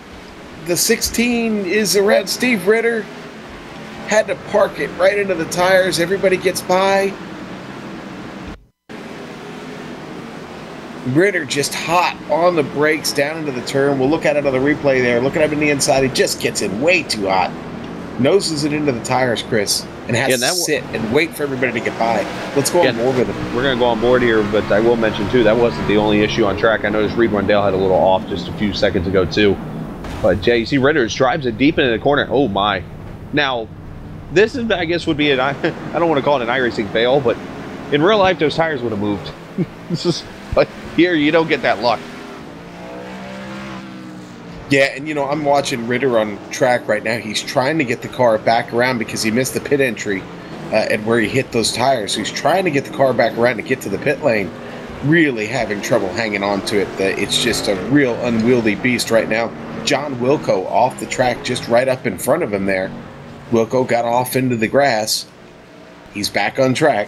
the 16 is around Steve Ritter. Had to park it right into the tires. Everybody gets by. Ritter just hot on the brakes down into the turn. We'll look at it on the replay there. Look at him in the inside. He just gets in way too hot. Noses it into the tires, Chris, and has to sit and wait for everybody to get by. Let's go on board with it. We're going to go on board here, but I will mention, too, that wasn't the only issue on track. I noticed Reed Rundell had a little off just a few seconds ago, too. But, Jay, you see Ritter drives it deep into the corner. Oh, my. Now, this is, I guess, would be I don't want to call it an iRacing fail, but in real life, those tires would have moved. But here, you don't get that luck. Yeah, and I'm watching Ritter on track right now. He's trying to get the car back around because he missed the pit entry and where he hit those tires. So he's trying to get the car back around to get to the pit lane. Really having trouble hanging on to it. It's just a real unwieldy beast right now. John Wilco off the track just right up in front of him there. Wilco got off into the grass. He's back on track.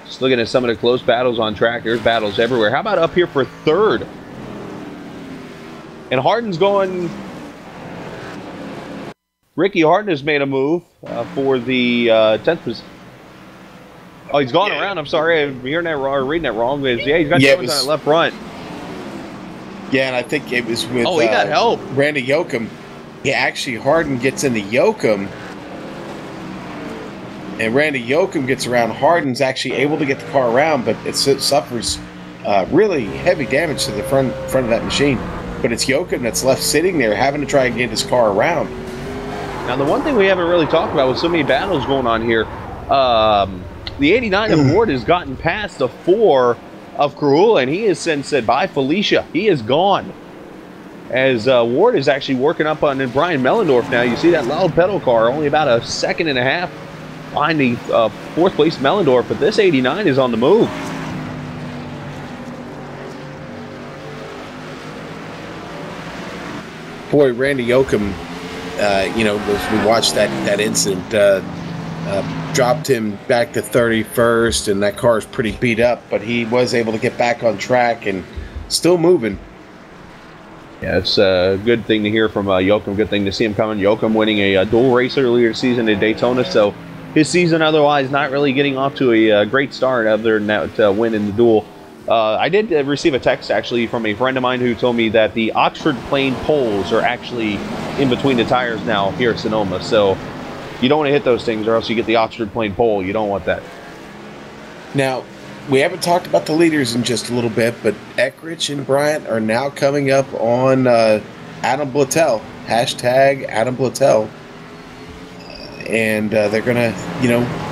Just looking at some of the close battles on track. There's battles everywhere. How about up here for third? And Harden's going. Ricky Harden has made a move for the 10th position. Oh, he's gone around. I'm sorry. I'm hearing that wrong or reading that wrong. Yeah, he's got Jones on that left front. Yeah, and I think it was with he got help. Randy Yoakum. Yeah, actually, Harden gets into Yoakum. And Randy Yoakum gets around. Harden's actually able to get the car around, but it suffers really heavy damage to the front of that machine. But it's Yoakum that's left sitting there having to try and get his car around. Now, the one thing we haven't really talked about with so many battles going on here, the 89 of Ward has gotten past the 4 of Krahula, and he has since said, bye, Felicia. He is gone. As Ward is actually working up on Brian Mellendorf now. You see that loud pedal car, only about a second and a half behind the 4th place Mellendorf, but this 89 is on the move. Boy, Randy Yoakum, as we watched that incident, dropped him back to 31st, and that car is pretty beat up, but he was able to get back on track and still moving. Yeah, it's a good thing to hear from Yoakum. Good thing to see him coming. Yoakum winning a dual race earlier this season at Daytona, so his season otherwise not really getting off to a great start other than that win in the duel. I did receive a text actually from a friend of mine who told me that the Oxford Plain poles are actually in between the tires now here at Sonoma. So you don't want to hit those things or else you get the Oxford Plain pole. You don't want that. Now, we haven't talked about the leaders in just a little bit, but Eckrich and Bryant are now coming up on Adam Blattel. Hashtag Adam Blattel. And they're going to,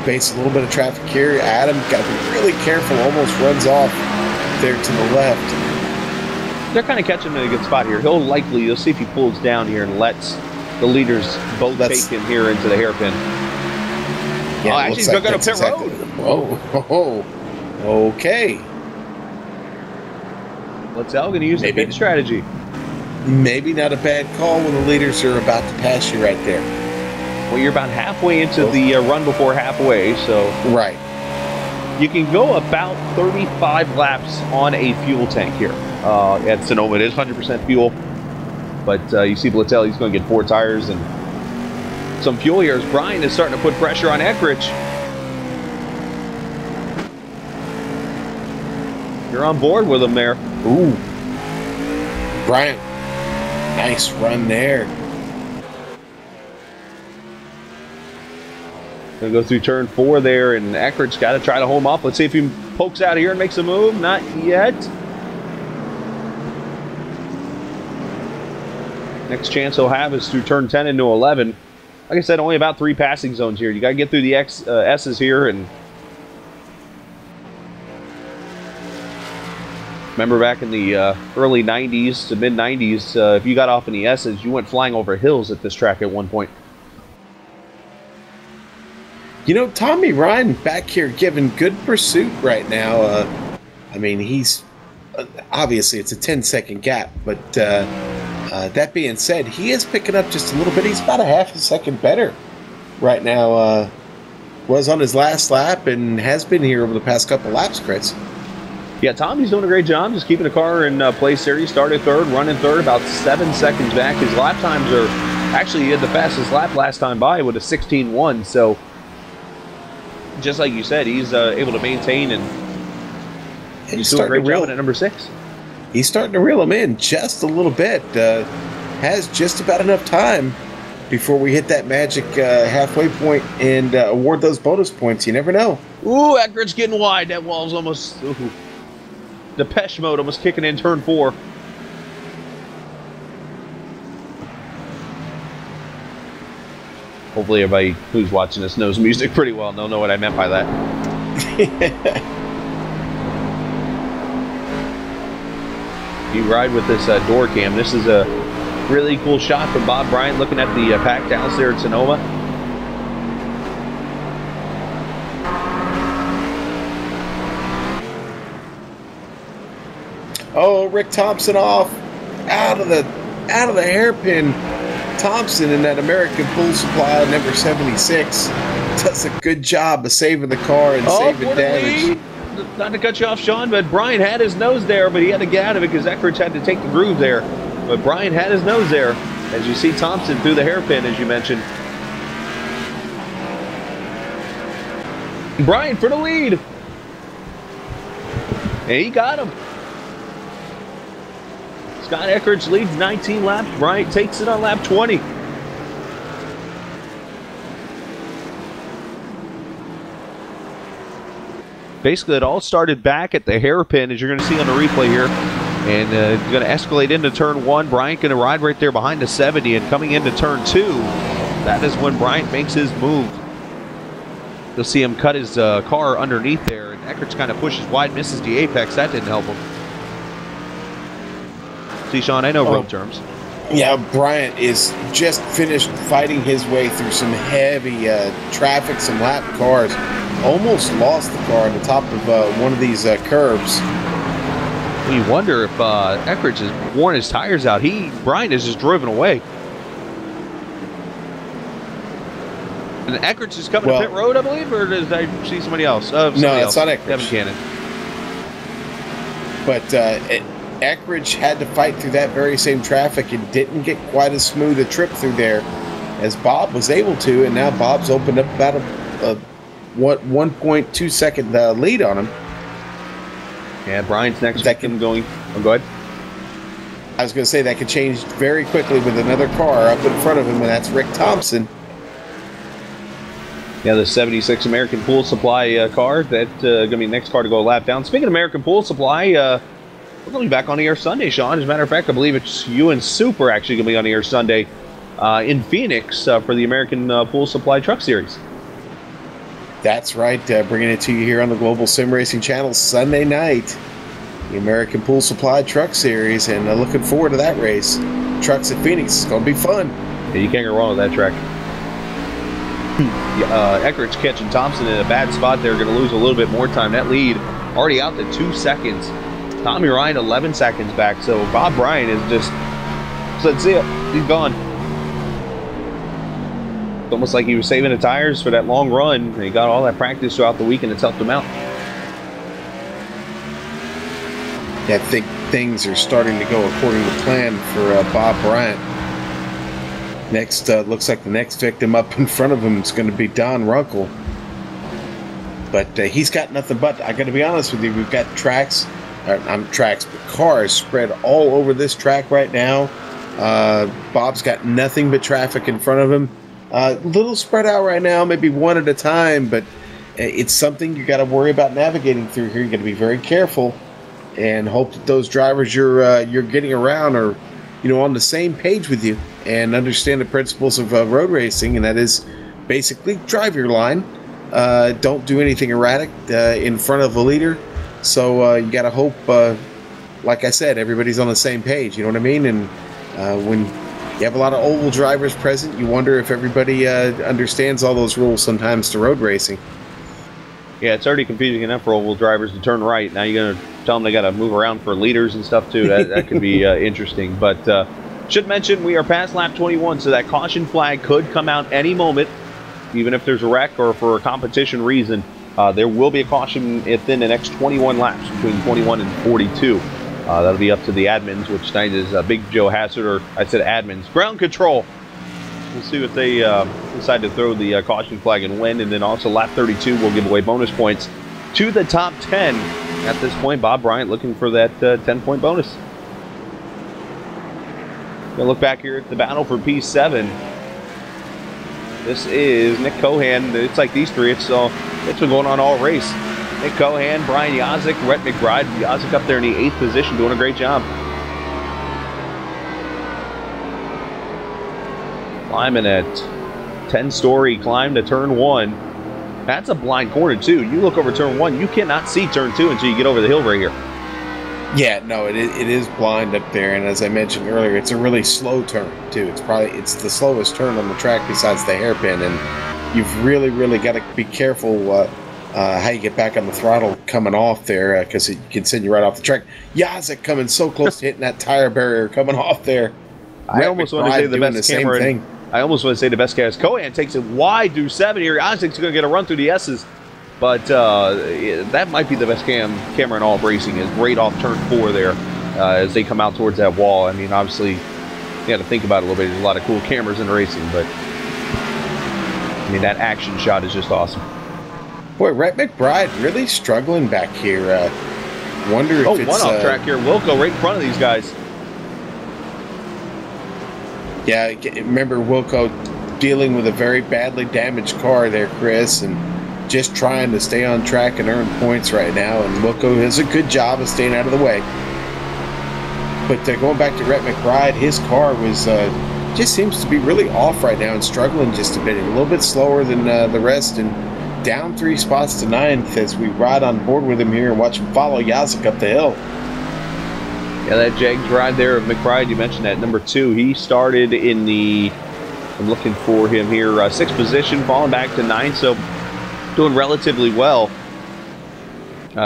face a little bit of traffic here. Adam got to be really careful, almost runs off there to the left. They're kind of catching him in a good spot here. You'll see if he pulls down here and lets the leaders both take him here into the hairpin. Yeah, actually, he's going to pit road. Whoa. Okay. Blattel going to use the pit strategy. Maybe not a bad call when the leaders are about to pass you right there. Well, you're about halfway into the run before halfway, so right. You can go about 35 laps on a fuel tank here at Sonoma. It is 100% fuel, but you see Blatelli's going to get 4 tires and some fuel here as Brian is starting to put pressure on Eckrich. You're on board with him there. Ooh. Brian, nice run there. Gonna go through turn 4 there, and Eckrich got to try to hold him off. Let's see if he pokes out of here and makes a move. Not yet. Next chance he'll have is through turn 10 into 11. Like I said, only about 3 passing zones here. You got to get through the S's here. And remember back in the early 90s to mid 90s, if you got off in the S's, you went flying over hills at this track at one point. You know, Tommy Ryan back here giving good pursuit right now. I mean, he's obviously it's a 10-second gap, but that being said, he is picking up just a little bit. He's about a half a second better right now. Was on his last lap and has been here over the past couple laps, Chris. Yeah, Tommy's doing a great job just keeping the car in place there. He started third, running third, about 7 seconds back. His lap times are actually, he had the fastest lap last time by with a 16.1, so just like you said, he's able to maintain, and he's doing a great job at number 6. He's starting to reel him in just a little bit. Has just about enough time before we hit that magic halfway point and award those bonus points. You never know. Ooh, Eckrich getting wide. That wall's almost... Ooh. Depeche Mode almost kicking in turn 4. Hopefully everybody who's watching this knows music pretty well and they'll know what I meant by that. You ride with this door cam. This is a really cool shot from Bob Bryant looking at the packed house there at Sonoma. Oh, Rick Thompson off out of the hairpin. Thompson in that American Pool Supply number 76 does a good job of saving the car and saving damage. Not to cut you off, Sean, but Brian had his nose there, but he had to get out of it because Eckrich had to take the groove there. But Brian had his nose there, as you see Thompson through the hairpin, as you mentioned. Brian for the lead. And he got him. Scott Eckrich leads 19 laps. Bryant takes it on lap 20. Basically, it all started back at the hairpin, as you're going to see on the replay here. And it's going to escalate into turn 1. Bryant going to ride right there behind the 70. And coming into turn 2, that is when Bryant makes his move. You'll see him cut his car underneath there. And Eckrich kind of pushes wide, misses the apex. That didn't help him. See, Sean, I know road terms. Yeah, Bryant is just finished fighting his way through some heavy traffic, some lap cars. Almost lost the car on the top of one of these curbs. You wonder if Eckrich has worn his tires out. Bryant is just driven away. And Eckrich is coming to pit road, I believe, or did I see somebody else? No, it's not Eckrich. Devin Cannon. But Eckrich had to fight through that very same traffic and didn't get quite as smooth a trip through there as Bob was able to, and now Bob's opened up about a 1.2 second lead on him. Yeah, Brian's next second going. Oh, go ahead. I was going to say that could change very quickly with another car up in front of him, and that's Rick Thompson. Yeah, the 76 American Pool Supply car. That's going to be the next car to go a lap down. Speaking of American Pool Supply, we're going to be back on the air Sunday, Sean. As a matter of fact, I believe it's you and Super actually going to be on the air Sunday in Phoenix for the American Pool Supply Truck Series. That's right. Bringing it to you here on the Global Sim Racing Channel Sunday night. The American Pool Supply Truck Series, and looking forward to that race. Trucks at Phoenix. It's going to be fun. Yeah, you can't go wrong with that track. Eckrich catching Thompson in a bad spot there. Going to lose a little bit more time. That lead already out to 2 seconds. Tommy Ryan 11 seconds back. So Bob Bryant is just said, see ya. He's gone. It's almost like he was saving the tires for that long run. He got all that practice throughout the week, and it's helped him out. Yeah, I think things are starting to go according to plan for Bob Bryant. Next, looks like the next victim up in front of him is going to be Don Runkle. But he's got nothing but, I got to be honest with you, we've got cars spread all over this track right now. Bob's got nothing but traffic in front of him. Little spread out right now, maybe one at a time, but it's something you got to worry about navigating through here. You got to be very careful and hope that those drivers you're getting around are, on the same page with you and understand the principles of road racing, and that is basically drive your line. Don't do anything erratic in front of the leader. So you got to hope, like I said, everybody's on the same page. You know what I mean? And when you have a lot of oval drivers present, you wonder if everybody understands all those rules sometimes to road racing. Yeah, it's already confusing enough for oval drivers to turn right. Now you're going to tell them they got to move around for leaders and stuff too. That could be interesting. But should mention we are past lap 21, so that caution flag could come out any moment. Even if there's a wreck or for a competition reason, there will be a caution within the next 21 laps, between 21 and 42. That'll be up to the admins, which tonight is Big Joe Hassett, or I said admins, ground control. We'll see if they decide to throw the caution flag and when, and then also lap 32 will give away bonus points to the top 10. At this point, Bob Bryant looking for that 10-point bonus. Gonna look back here at the battle for P7. This is Nick Cohan. It's like these three. It's been going on all race. Nick Cohan, Brian Yazik, Rhett McBride. Yazik up there in the 8th position, doing a great job. Climbing at 10-story climb to turn 1. That's a blind corner too. You look over turn 1, you cannot see turn 2 until you get over the hill right here. Yeah, no, it is blind up there, and as I mentioned earlier, it's a really slow turn too. It's the slowest turn on the track besides the hairpin, and you've really got to be careful how you get back on the throttle coming off there, because it can send you right off the track. Yazik coming so close to hitting that tire barrier coming off there. I almost want to say the best camera. I almost want to say the best cast. Cohan takes it wide through 7 here. Yazik's going to get a run through the S's. But that might be the best camera in all of racing, is right off turn 4 there as they come out towards that wall. I mean, obviously, you got to think about it a little bit. There's a lot of cool cameras in racing, but I mean, that action shot is just awesome. Boy, Rhett McBride really struggling back here. Wonder if it's... one off track here. Wilco right in front of these guys. Yeah, remember Wilco dealing with a very badly damaged car there, Chris, and just trying to stay on track and earn points right now, and Wilco does a good job of staying out of the way. But going back to Rhett McBride, his car was just seems to be really off right now and struggling just a bit, a little bit slower than the rest, and down 3 spots to 9th as we ride on board with him here and watch him follow Yazik up the hill. Yeah, that Jags ride there of McBride, you mentioned that, number 2. He started in the, I'm looking for him here, 6th position, falling back to 9th, so doing relatively well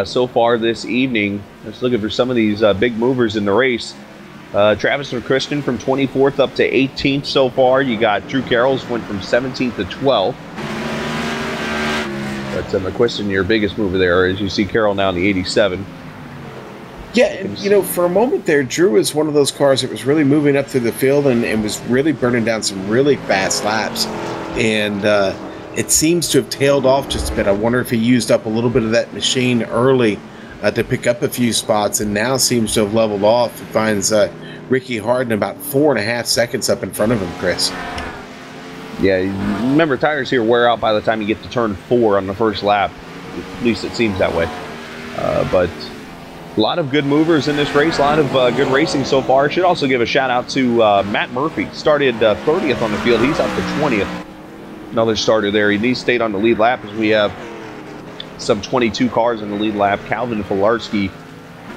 so far this evening. Just looking for some of these big movers in the race. Travis McChristian from 24th up to 18th so far. You got Drew Carrolls went from 17th to 12th. But McChristian, your biggest mover there, as you see Carroll now in the 87. Yeah, and for a moment there, Drew was one of those cars that was really moving up through the field and was really burning down some really fast laps. And it seems to have tailed off just a bit. I wonder if he used up a little bit of that machine early to pick up a few spots, and now seems to have leveled off. He finds Ricky Harden about 4.5 seconds up in front of him, Chris. Yeah, remember, tires here wear out by the time you get to turn 4 on the first lap. At least it seems that way. But a lot of good movers in this race, a lot of good racing so far. Should also give a shout out to Matt Murphy. Started 30th on the field. He's up to 20th. Another starter there. He stayed on the lead lap as we have some 22 cars in the lead lap. Calvin Filarski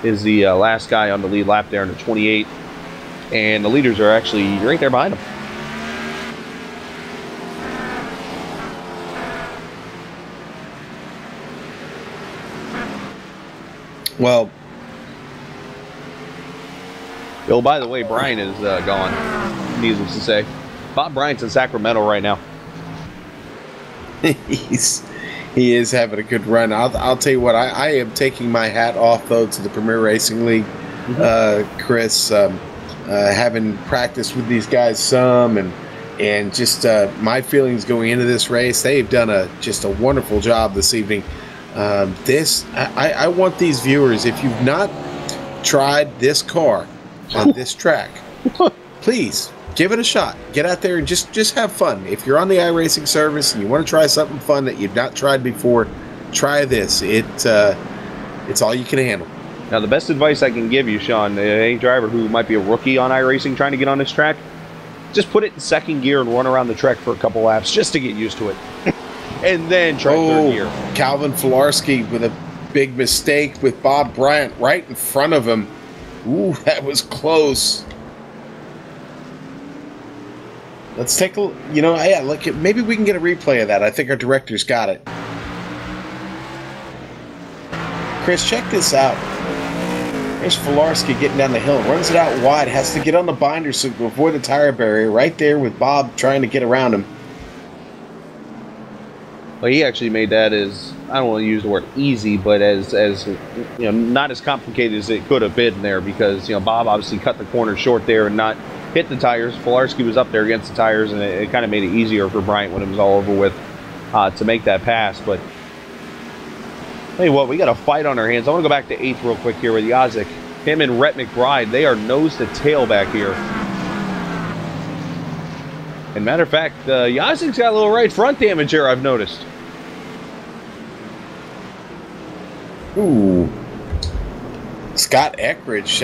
is the last guy on the lead lap there in the 28. And the leaders are actually right there behind him. Well, Oh, by the way, Brian is gone, needless to say. Bob Bryant's in Sacramento right now. He is having a good run. I'll tell you what, I am taking my hat off, though, to the Premier Racing League, Chris. Having practiced with these guys some, and just my feelings going into this race, they've done just a wonderful job this evening. I want these viewers, if you've not tried this car on this track, please give it a shot. Get out there and just have fun. If you're on the iRacing service and you want to try something fun that you've not tried before, try this. It's all you can handle. Now, the best advice I can give you, Sean, any driver who might be a rookie on iRacing trying to get on this track, just put it in second gear and run around the track for a couple laps just to get used to it. And then try third gear. Calvin Filarski with a big mistake with Bob Bryant right in front of him. Ooh, that was close. Let's take a, look, maybe we can get a replay of that. I think our director's got it. Chris, check this out. There's Filarski getting down the hill, runs it out wide, has to get on the binder so to avoid the tire barrier, right there with Bob trying to get around him. Well, he actually made that as, I don't want to use the word easy, but as not as complicated as it could have been there, because Bob obviously cut the corner short there and not hit the tires. Filarski was up there against the tires, and it kind of made it easier for Bryant when it was all over with to make that pass. But tell you what, we got a fight on our hands. I want to go back to 8th real quick here with Yazik. Him and Rhett McBride, they are nose to tail back here. And matter of fact, Yazik's got a little right front damage here, I've noticed. Ooh. Scott Eckridge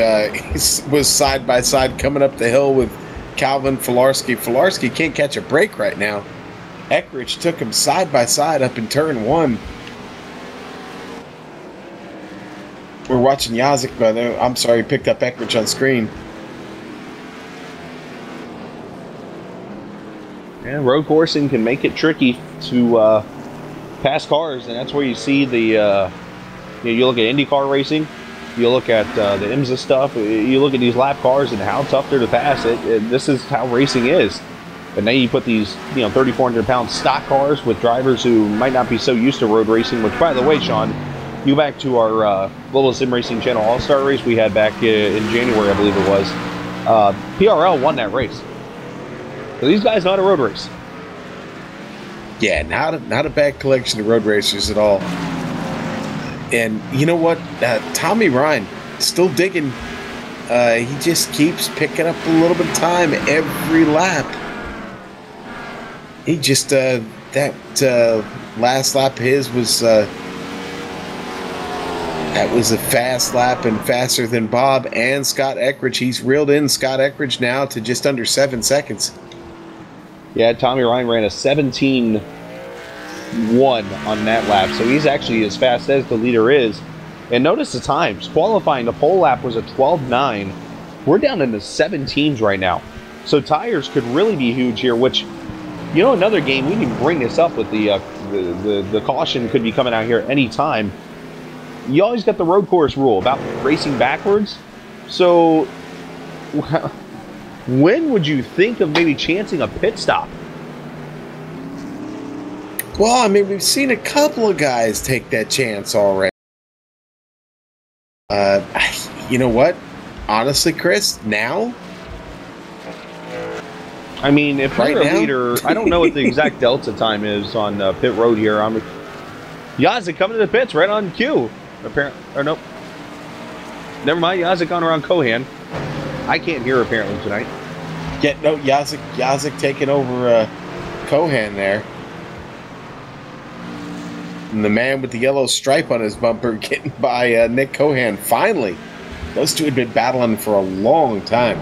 was side by side coming up the hill with Calvin Filarski. Filarski can't catch a break right now. Eckridge took him side by side up in turn 1. We're watching Yazik, by the way. I'm sorry, picked up Eckridge on screen. Yeah, road coursing can make it tricky to pass cars, and that's where you see the. You look at IndyCar racing, you look at the IMSA stuff, you look at these lap cars and how tough they're to pass. This is how racing is. And then you put these 3,400-pound stock cars with drivers who might not be so used to road racing. Which, by the way, Sean, you back to our Global Sim Racing Channel All-Star race we had back in January, I believe it was. PRL won that race. So these guys know how to road race. Yeah, not a bad collection of road racers at all. And you know what? Tommy Ryan, still digging. He just keeps picking up a little bit of time every lap. He just, that last lap of his was, that was a fast lap and faster than Bob and Scott Eckridge. He's reeled in Scott Eckridge now to just under 7 seconds. Yeah, Tommy Ryan ran a 17-1 on that lap, so he's actually as fast as the leader is. And notice the times. Qualifying, the pole lap was a 12.9. We're down in the 17s right now. So tires could really be huge here, which, another game, we can bring this up with the caution could be coming out here any time. You always got the road course rule about racing backwards. So when would you think of maybe chancing a pit stop? Well, I mean, we've seen a couple of guys take that chance already. You know what? Honestly, Chris, now? I mean, if you're a leader, I don't know what the exact delta time is on pit road here. Yazik coming to the pits right on cue. Apparently, or nope. Never mind, Yazik gone around Cohan. I can't hear apparently tonight. Yeah, no, Yazik taking over Cohan there. And the man with the yellow stripe on his bumper getting by Nick Cohan. Finally, those two had been battling for a long time.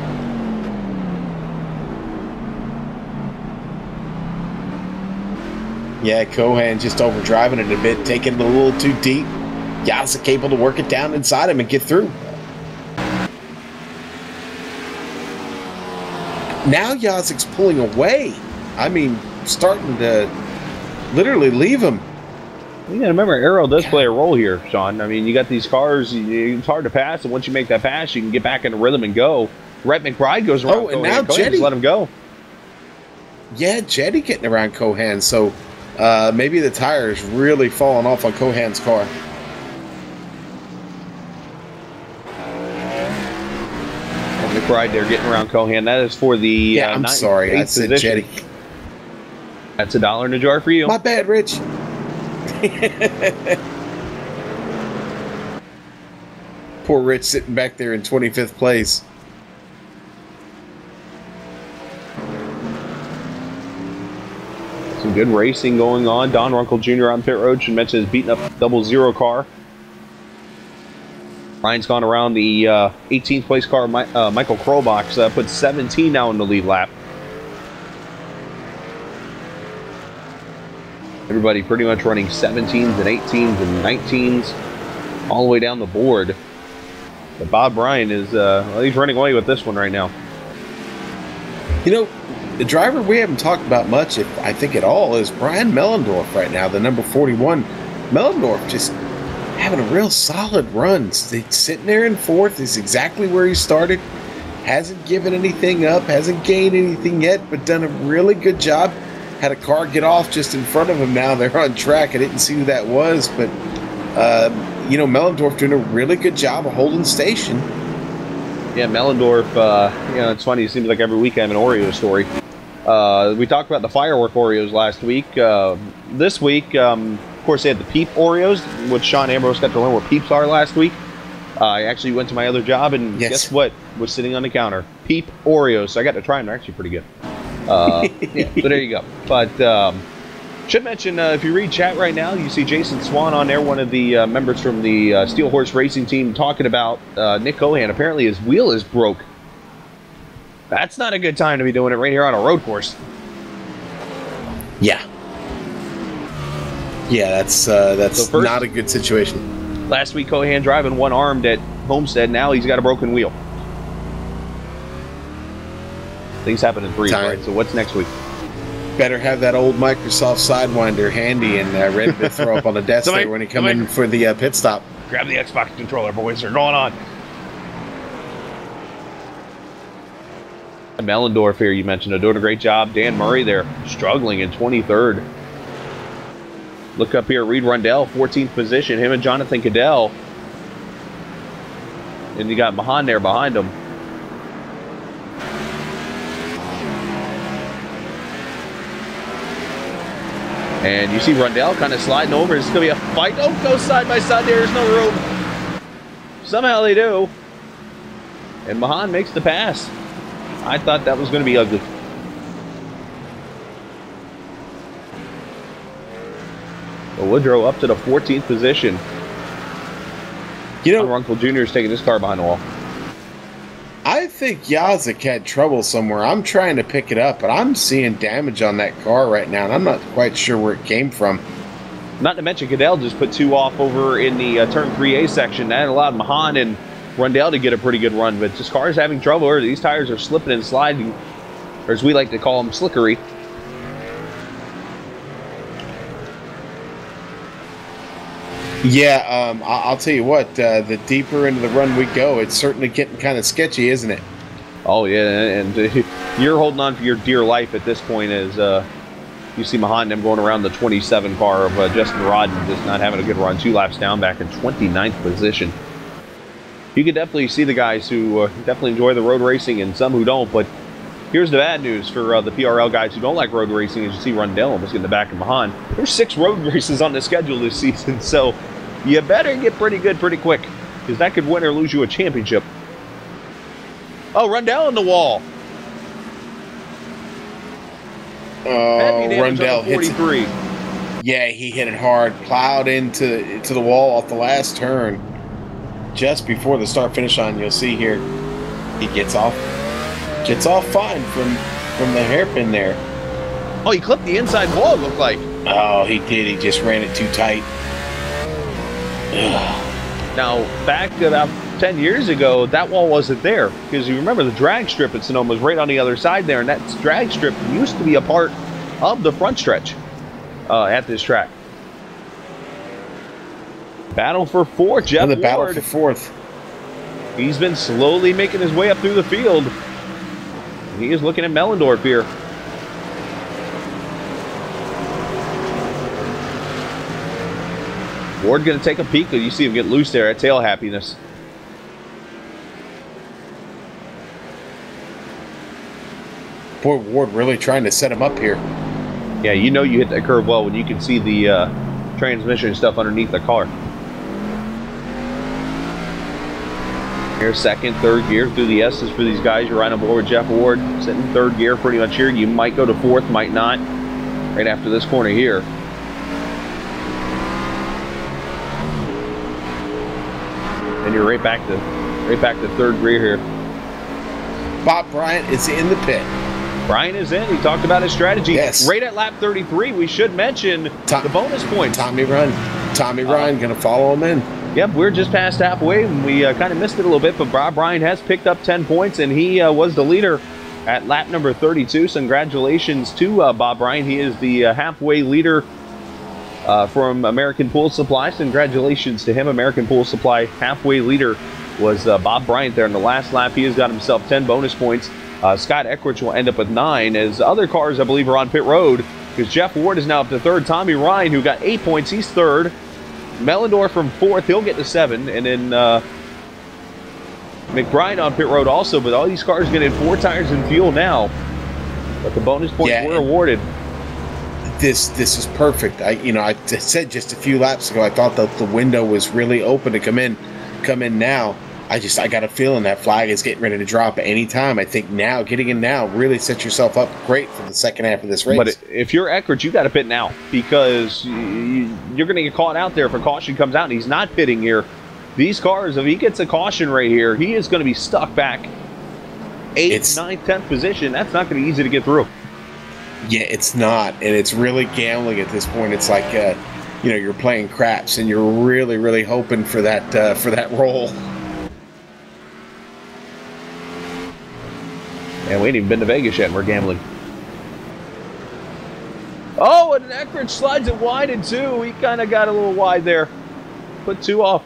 Yeah, Cohan just overdriving it a bit, taking it a little too deep. Yazik able to work it down inside him and get through. Now Yazik's pulling away. I mean, starting to literally leave him. You gotta remember, aero does play a role here, Sean. I mean, you got these cars, it's hard to pass, and once you make that pass, you can get back in the rhythm and go. Rhett McBride goes around. Oh, and now Cohan Jetty. just let him go. Yeah, Jetty getting around Cohan. So maybe the tire's really falling off on Cohan's car. McBride there getting around Cohan. That is for the I'm sorry, I said position. Jetty. That's $1 in a jar for you. My bad, Rich. Poor Rich sitting back there in 25th place. Some good racing going on. Don Runkle Jr. on pit road. Should mention his beating up 00 car. Ryan's gone around the 18th place car, Michael Krolbach, put 17 now in the lead lap. Everybody pretty much running 17s and 18s and 19s all the way down the board. But Bob Bryan is, well, he's running away with this one right now. You know, the driver we haven't talked about much, if I think at all, is Brian Mellendorf right now, the number 41. Mellendorf just having a real solid run. Sitting there in fourth is exactly where he started. Hasn't given anything up, hasn't gained anything yet, but done a really good job. Had a car get off just in front of him now. They're on track. I didn't see who that was, but, you know, Mellendorf doing a really good job of holding station. Yeah, Mellendorf, you know, it's funny. It seems like every week I have an Oreo story. We talked about the firework Oreos last week. This week, of course, they had the Peep Oreos, which Sean Ambrose got to learn what Peeps are last week. I actually went to my other job, and guess what was sitting on the counter? Peep Oreos. So I got to try them. They're actually pretty good. Yeah, so there you go. But should mention, if you read chat right now, you see Jason Swan on there, one of the members from the Steel Horse Racing team, talking about Nick Cohan. Apparently his wheel is broke. That's not a good time to be doing it right here on a road course. Yeah. Yeah, that's So first, not a good situation. Last week, Cohan driving one-armed at Homestead. Now he's got a broken wheel. Things happen in threes, right? So what's next week? Better have that old Microsoft Sidewinder handy and ready to throw up on the desk there when he come in for the pit stop. Grab the Xbox controller, boys. They're going on. Mellendorf here, you mentioned, doing a great job. Dan Murray there, struggling in 23rd. Look up here, Reed Rundell, 14th position. Him and Jonathan Cadell. And you got Mahan there behind him. And you see Rundell kind of sliding over. It's going to be a fight. Don't go side by side there. There's no room. Somehow they do. And Mahan makes the pass. I thought that was going to be ugly. But Woodrow up to the 14th position. You know, Uncle Jr. is taking his car behind the wall. I think Yazek had trouble somewhere. I'm trying to pick it up, but I'm seeing damage on that car right now, and I'm not quite sure where it came from. Not to mention, Cadell just put two off over in the turn 3A section. That allowed Mahan and Rundell to get a pretty good run, but this car is having trouble. Or these tires are slipping and sliding, or as we like to call them, slickery. Yeah, I'll tell you what, the deeper into the run we go, it's certainly getting kind of sketchy, isn't it? Oh, yeah, and you're holding on for your dear life at this point as you see Mahan and them going around the 27 car of Justin Rodden, just not having a good run. 2 laps down, back in 29th position. You can definitely see the guys who definitely enjoy the road racing and some who don't, but here's the bad news for the PRL guys who don't like road racing. As you see Rundell almost get in the back of Mahan. There's 6 road races on the schedule this season, so you better get pretty good pretty quick, because that could win or lose you a championship. Oh, Rundell in the wall. Oh, Rundell hits it. 43. Yeah, he hit it hard, plowed into the wall off the last turn. Just before the start-finish line, you'll see here, he gets off fine from the hairpin there. Oh, he clipped the inside wall, it looked like. Oh, he did. He just ran it too tight. Ugh. Now, back about 10 years ago, that wall wasn't there, because you remember the drag strip at Sonoma was right on the other side there, and that drag strip used to be a part of the front stretch at this track. Battle for fourth, Jeff Ward. The battle for fourth. He's been slowly making his way up through the field. He is looking at Mellendorf here. Ward going to take a peek. You see him get loose there at tail happiness. Boy, Ward really trying to set him up here. Yeah, you know you hit that curve well when you can see the transmission and stuff underneath the car. Here's second, third gear through the S's for these guys. You're right on board with Jeff Ward, sitting in third gear pretty much here. You might go to fourth, might not, right after this corner here. And you're right back to third gear here. Bob Bryant is in the pit. Brian is in. He talked about his strategy. Yes. Right at lap 33, we should mention the bonus points. Tommy Ryan going to follow him in. Yep, we're just past halfway, and we kind of missed it a little bit, but Bob Bryan has picked up 10 points, and he was the leader at lap number 32. So congratulations to Bob Bryan. He is the halfway leader from American Pool Supply. So congratulations to him. American Pool Supply halfway leader was Bob Bryant there in the last lap. He has got himself 10 bonus points. Scott Eckrich will end up with 9, as other cars, I believe, are on pit road, because Jeff Ward is now up to third. Tommy Ryan, who got 8 points, he's third. Mellendorf from fourth, he'll get to 7, and then McBride on pit road also, but all these cars getting 4 tires and fuel now. But the bonus points were awarded. This is perfect. I said just a few laps ago, I thought that the window was really open to come in now. I got a feeling that flag is getting ready to drop at any time. I think now, getting in now, really sets yourself up great for the second half of this race. But if you're Eckrich, you got to pit now, because you're going to get caught out there if a caution comes out, and he's not pitting here. These cars, if he gets a caution right here, he is going to be stuck back 8th, 9th, 10th position. That's not going to be easy to get through. Yeah, it's not, and it's really gambling at this point. It's like, you're playing craps, and you're really, really hoping for that roll. And we ain't even been to Vegas yet, and we're gambling. Oh, and Eckrich slides it wide in 2. He kind of got a little wide there. Put 2 off.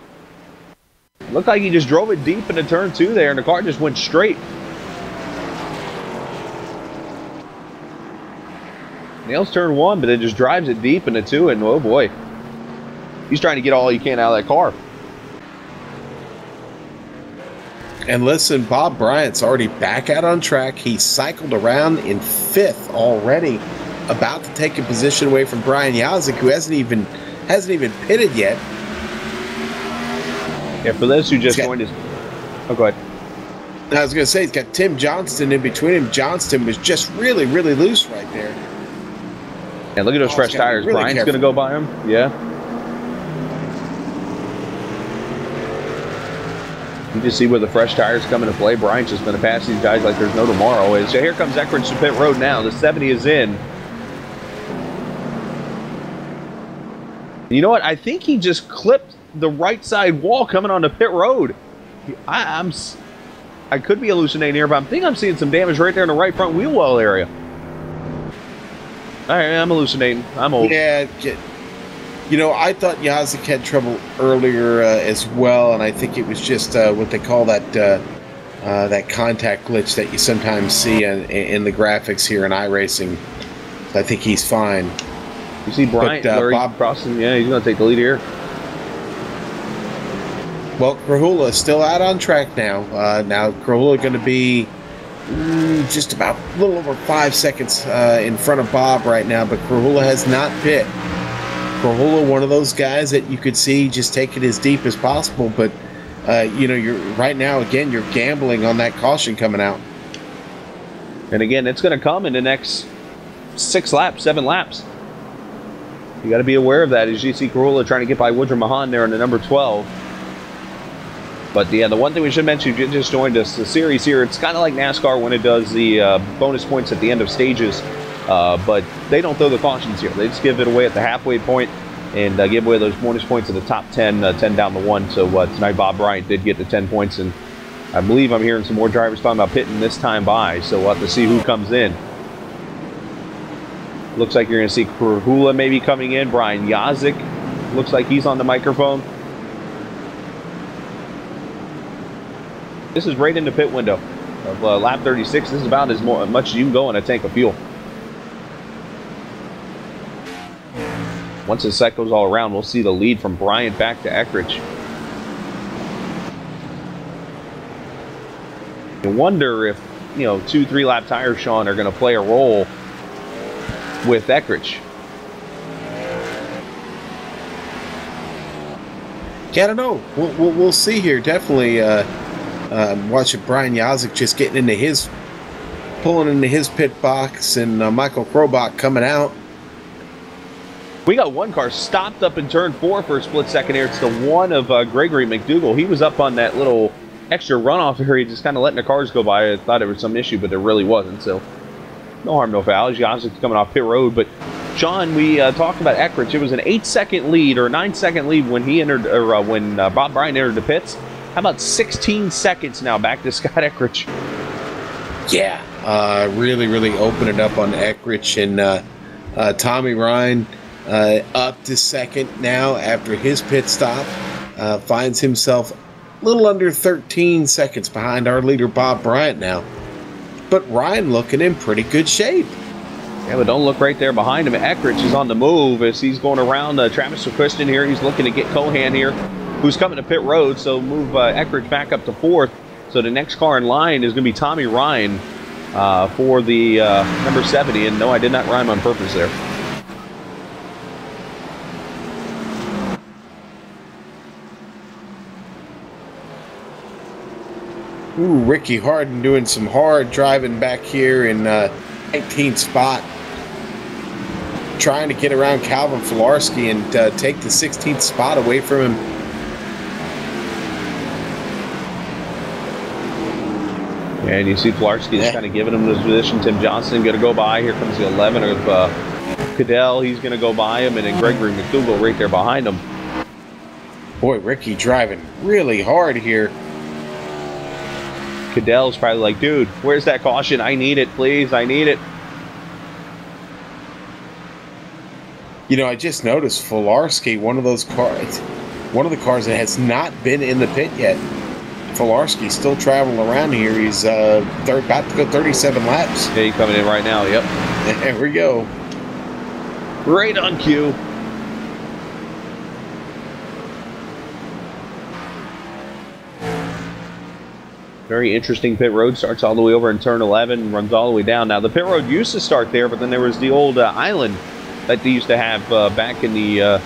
Looked like he just drove it deep into turn 2 there, and the car just went straight. Nails turn 1, but then just drives it deep into 2, and oh boy. He's trying to get all he can out of that car. And listen, Bob Bryant's already back out on track. He cycled around in 5th already, about to take a position away from Brian Yazik, who hasn't even pitted yet. Yeah, for those who just joined us. Oh, go ahead. I was going to say, he's got Tim Johnston in between him. Johnston was just really, really loose right there. And look at those fresh tires. Really Brian's going to go by him. Yeah. You just see where the fresh tires come into play. Brian's just going to pass these guys like there's no tomorrow. So here comes Eckrich to pit road now. The 70 is in. You know what? I think he just clipped the right side wall coming onto pit road. I could be hallucinating here, but I think I'm seeing some damage right there in the right front wheel well area. All right, I'm hallucinating. I'm old. Yeah. I thought Yazik had trouble earlier as well, and I think it was just what they call that contact glitch that you sometimes see in the graphics here in iRacing. So I think he's fine. You see Bryant, Bob crossing. Yeah, he's going to take the lead here. Well, Krahula is still out on track now. Now Krahula going to be just about a little over 5 seconds in front of Bob right now, but Krahula has not pit. Krahula, one of those guys that you could see just take it as deep as possible, but you're right now, again, you're gambling on that caution coming out. And again, it's going to come in the next 6 laps, 7 laps. You got to be aware of that as you see Krahula trying to get by Woodrow Mahan there in the number 12. But yeah, the one thing we should mention, if you just joined us, the series here, it's kind of like NASCAR when it does the bonus points at the end of stages. But they don't throw the cautions here. They just give it away at the halfway point and give away those bonus points to the top 10, 10 down the 1. So tonight Bob Bryant did get the 10 points, and I believe I'm hearing some more drivers talking about pitting this time by, so we'll have to see who comes in. Looks like you're going to see Krahula maybe coming in. Brian Yazik looks like he's on the microphone. This is right in the pit window of lap 36. This is about as much as you can go in a tank of fuel. Once the set goes all around, we'll see the lead from Bryant back to Eckrich. I wonder if, 2-3 lap tires, Sean, are going to play a role with Eckrich. Yeah, I don't know. We'll see here. Definitely watching Brian Yazik just pulling into his pit box, and Michael Krobach coming out. We got one car stopped up in turn 4 for a split second here. It's the one of Gregory McDougall. He was up on that little extra runoff area, just kind of letting the cars go by. I thought there was some issue, but there really wasn't. So no harm, no foul. Yazik's coming off pit road, but Sean, we talked about Eckrich. It was an 8-second lead or 9-second lead when he entered, or when Bob Bryant entered the pits. How about 16 seconds now back to Scott Eckrich? Yeah, really opened it up on Eckrich, and Tommy Ryan up to second now after his pit stop. Finds himself a little under 13 seconds behind our leader Bob Bryant now. But Ryan looking in pretty good shape. Yeah, but don't look right there behind him. Eckrich is on the move as he's going around Travis Christian here. He's looking to get Cohan here, who's coming to pit road, so move Eckrich back up to 4th. So the next car in line is going to be Tommy Ryan for the number 70. And no, I did not rhyme on purpose there. Ooh, Ricky Harden doing some hard driving back here in 19th spot. Trying to get around Calvin Filarski and take the 16th spot away from him. And you see Filarski is kind of giving him this position. Tim Johnson going to go by. Here comes the 11 of Cadell. He's going to go by him. And then Gregory McDougall right there behind him. Boy, Ricky driving really hard here. Cadell's probably like, dude, where's that caution? I need it, please. I need it. I just noticed Filarski, one of the cars that has not been in the pit yet. Filarski still traveling around here. He's about to go 37 laps. Yeah, he's coming in right now. Yep. There we go. Right on cue. Very interesting pit road. Starts all the way over in turn 11, runs all the way down. Now, the pit road used to start there, but then there was the old island that they used to have back in the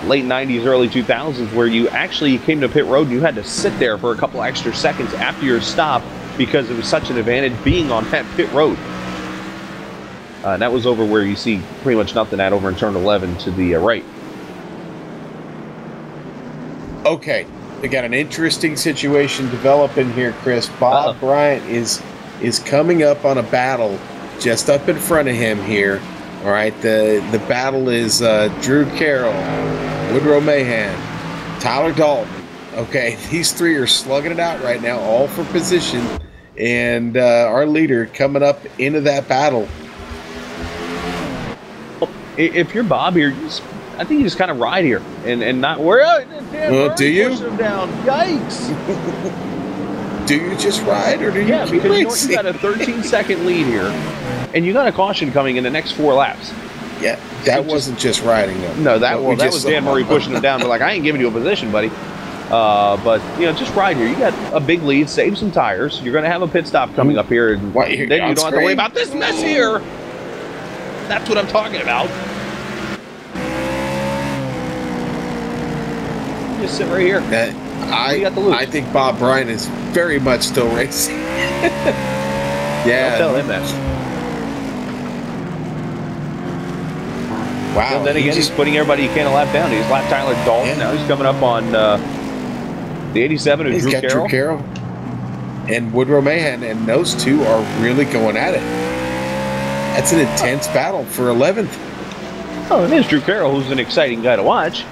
late 90s, early 2000s, where you actually came to pit road and you had to sit there for a couple extra seconds after your stop because it was such an advantage being on that pit road. And that was over where you see pretty much nothing at over in turn 11 to the right. Okay. We got an interesting situation developing here, Chris. Bob Bryant is coming up on a battle just up in front of him here. All right, the battle is Drew Carroll, Woodrow Mahan, Tyler Dalton. Okay, these three are slugging it out right now, all for position. And our leader coming up into that battle. If you're Bob here, I think you just kind of ride here and not worry. Do you? Push him down. Yikes! Do you just ride, or do you? Yeah, because you got a 13-second lead here, and you got a caution coming in the next 4 laps. Yeah, that wasn't just riding though. No, that was Dan Murray pushing him down. But like, I ain't giving you a position, buddy. But just ride here. You got a big lead. Save some tires. You're going to have a pit stop coming up here, and then you don't have to worry about this mess here. That's what I'm talking about. Just sit right here. I think Bob Bryant is very much still racing. Yeah. Don't tell him that. Wow. And then again, he's putting everybody he can a lap down. He's lapped Tyler Dalton. Yeah. Now he's coming up on the 87 of Drew Carroll. Drew Carroll and Woodrow Mahan, and those two are really going at it. That's an intense battle for 11th. Oh, it is Drew Carroll, who's an exciting guy to watch.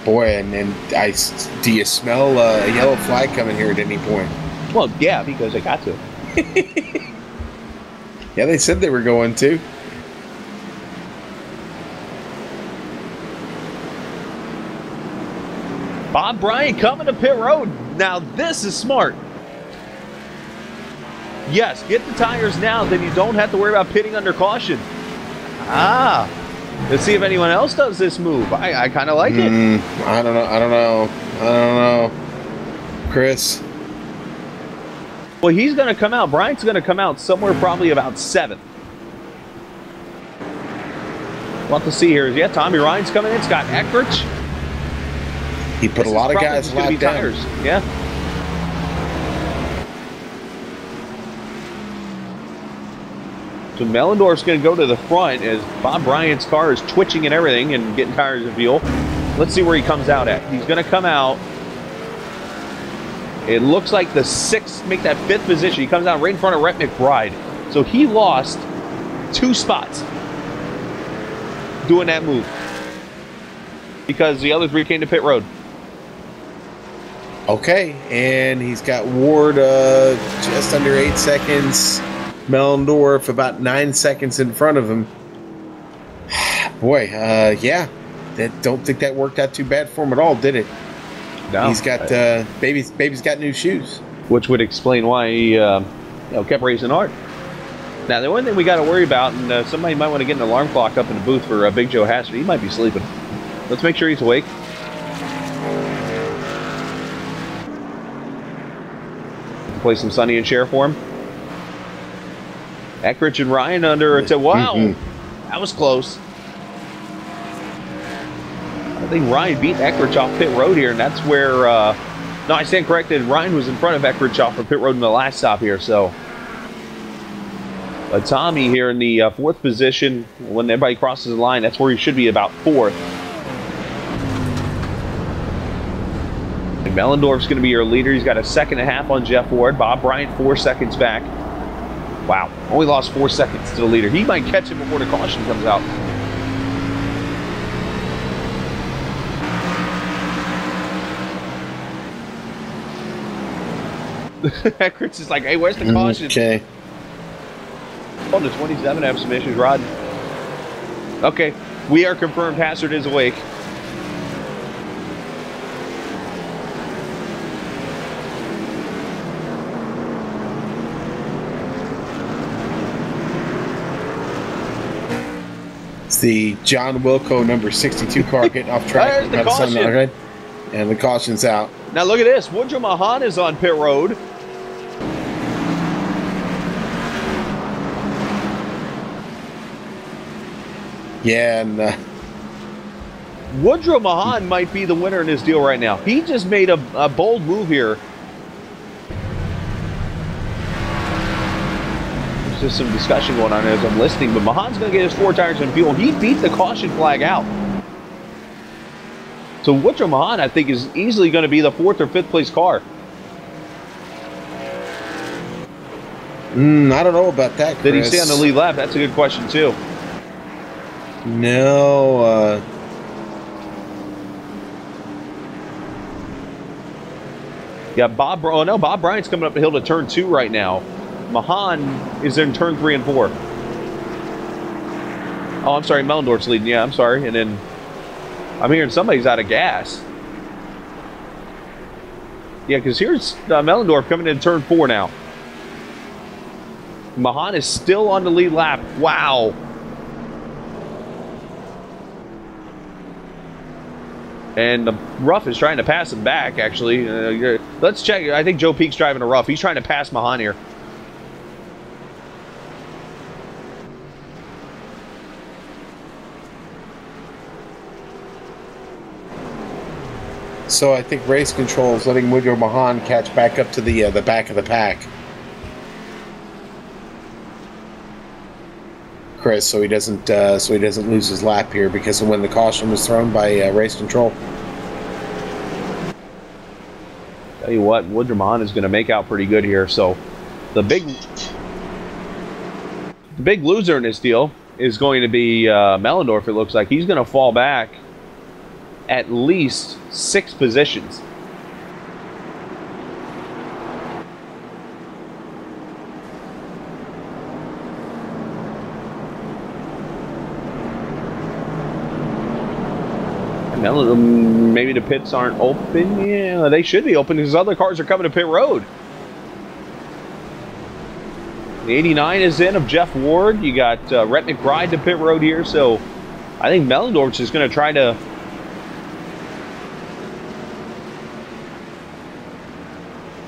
Boy, and do you smell a yellow flag coming here at any point? Well, yeah, because I got to. Yeah, they said they were going to. Bob Bryant coming to pit road. Now this is smart. Yes, get the tires now, then you don't have to worry about pitting under caution. Ah, let's see if anyone else does this move. I kind of like it. I don't know, Chris. Well, he's going to come out. Bryant's going to come out somewhere probably about 7th. We'll have to see here. Yeah, Tommy Ryan's coming in. Scott Eckrich. He put a lot of guys lap down. Tires. Yeah. So Mellendorf's going to go to the front as Bob Bryant's car is twitching and everything and getting tires of fuel. Let's see where he comes out at. He's going to come out. It looks like the 6th, make that 5th position. He comes out right in front of Rhett McBride. So he lost 2 spots doing that move because the other 3 came to pit road. Okay, and he's got Ward just under 8 seconds. Mellendorf about 9 seconds in front of him. Boy, yeah, don't think that worked out too bad for him at all, did it? No. He's got baby's got new shoes, which would explain why he kept racing hard. Now, the one thing we got to worry about, and somebody might want to get an alarm clock up in the booth for Big Joe Hassard. He might be sleeping. Let's make sure he's awake. Play some Sonny and Cher for him. Eckrich and Ryan under it. Wow, that was close. I think Ryan beat Eckrich off pit road here, and that's where. No, I stand corrected. Ryan was in front of Eckrich off for pit road in the last stop here. So, Tommy here in the 4th position. When everybody crosses the line, that's where he should be, about 4th. And Mellendorf's going to be your leader. He's got a 2.5 on Jeff Ward. Bob Bryant 4 seconds back. Wow, only lost 4 seconds to the leader. He might catch him before the caution comes out. Chris is like, hey, where's the caution? Okay. On the 27, I have some issues, Rod. Okay, we are confirmed Hassard is awake. It's the John Wilco number 62 car getting off track. There's the caution. Okay. And the caution's out. Now look at this. Woodrow Mahan is on pit road. Yeah, and Woodrow Mahan might be the winner in this deal right now. He just made a bold move here. There's just some discussion going on as I'm listening, but Mahan's going to get his 4 tires on fuel. He beat the caution flag out. So Woodrow Mahan, I think, is easily going to be the 4th or 5th place car. I don't know about that, Chris. Did he stay on the lead lap? That's a good question, too. No. Yeah, Bob Bryant's coming up the hill to turn 2 right now. Mahan is in turn 3 and 4. Oh, I'm sorry, Mellendorf's leading. Yeah, I'm sorry. And then I'm hearing somebody's out of gas. Yeah, because here's Mellendorf coming in turn 4 now. Mahan is still on the lead lap. Wow. And the rough is trying to pass him back, actually. Let's check. I think Joe Peak's driving a rough. He's trying to pass Mahan here. So I think race control is letting Woodrow Mahan catch back up to the back of the pack, Chris, so he doesn't lose his lap here because of when the caution was thrown by race control. Tell you what, Woodrow Mahan is going to make out pretty good here. So the big loser in this deal is going to be Mellendorf. It looks like he's going to fall back at least 6 positions. Maybe the pits aren't open. Yeah, they should be open because other cars are coming to pit road. The 89 is in of Jeff Ward. You got Rhett McBride to pit road here, so I think Mellendorf's is going to try to...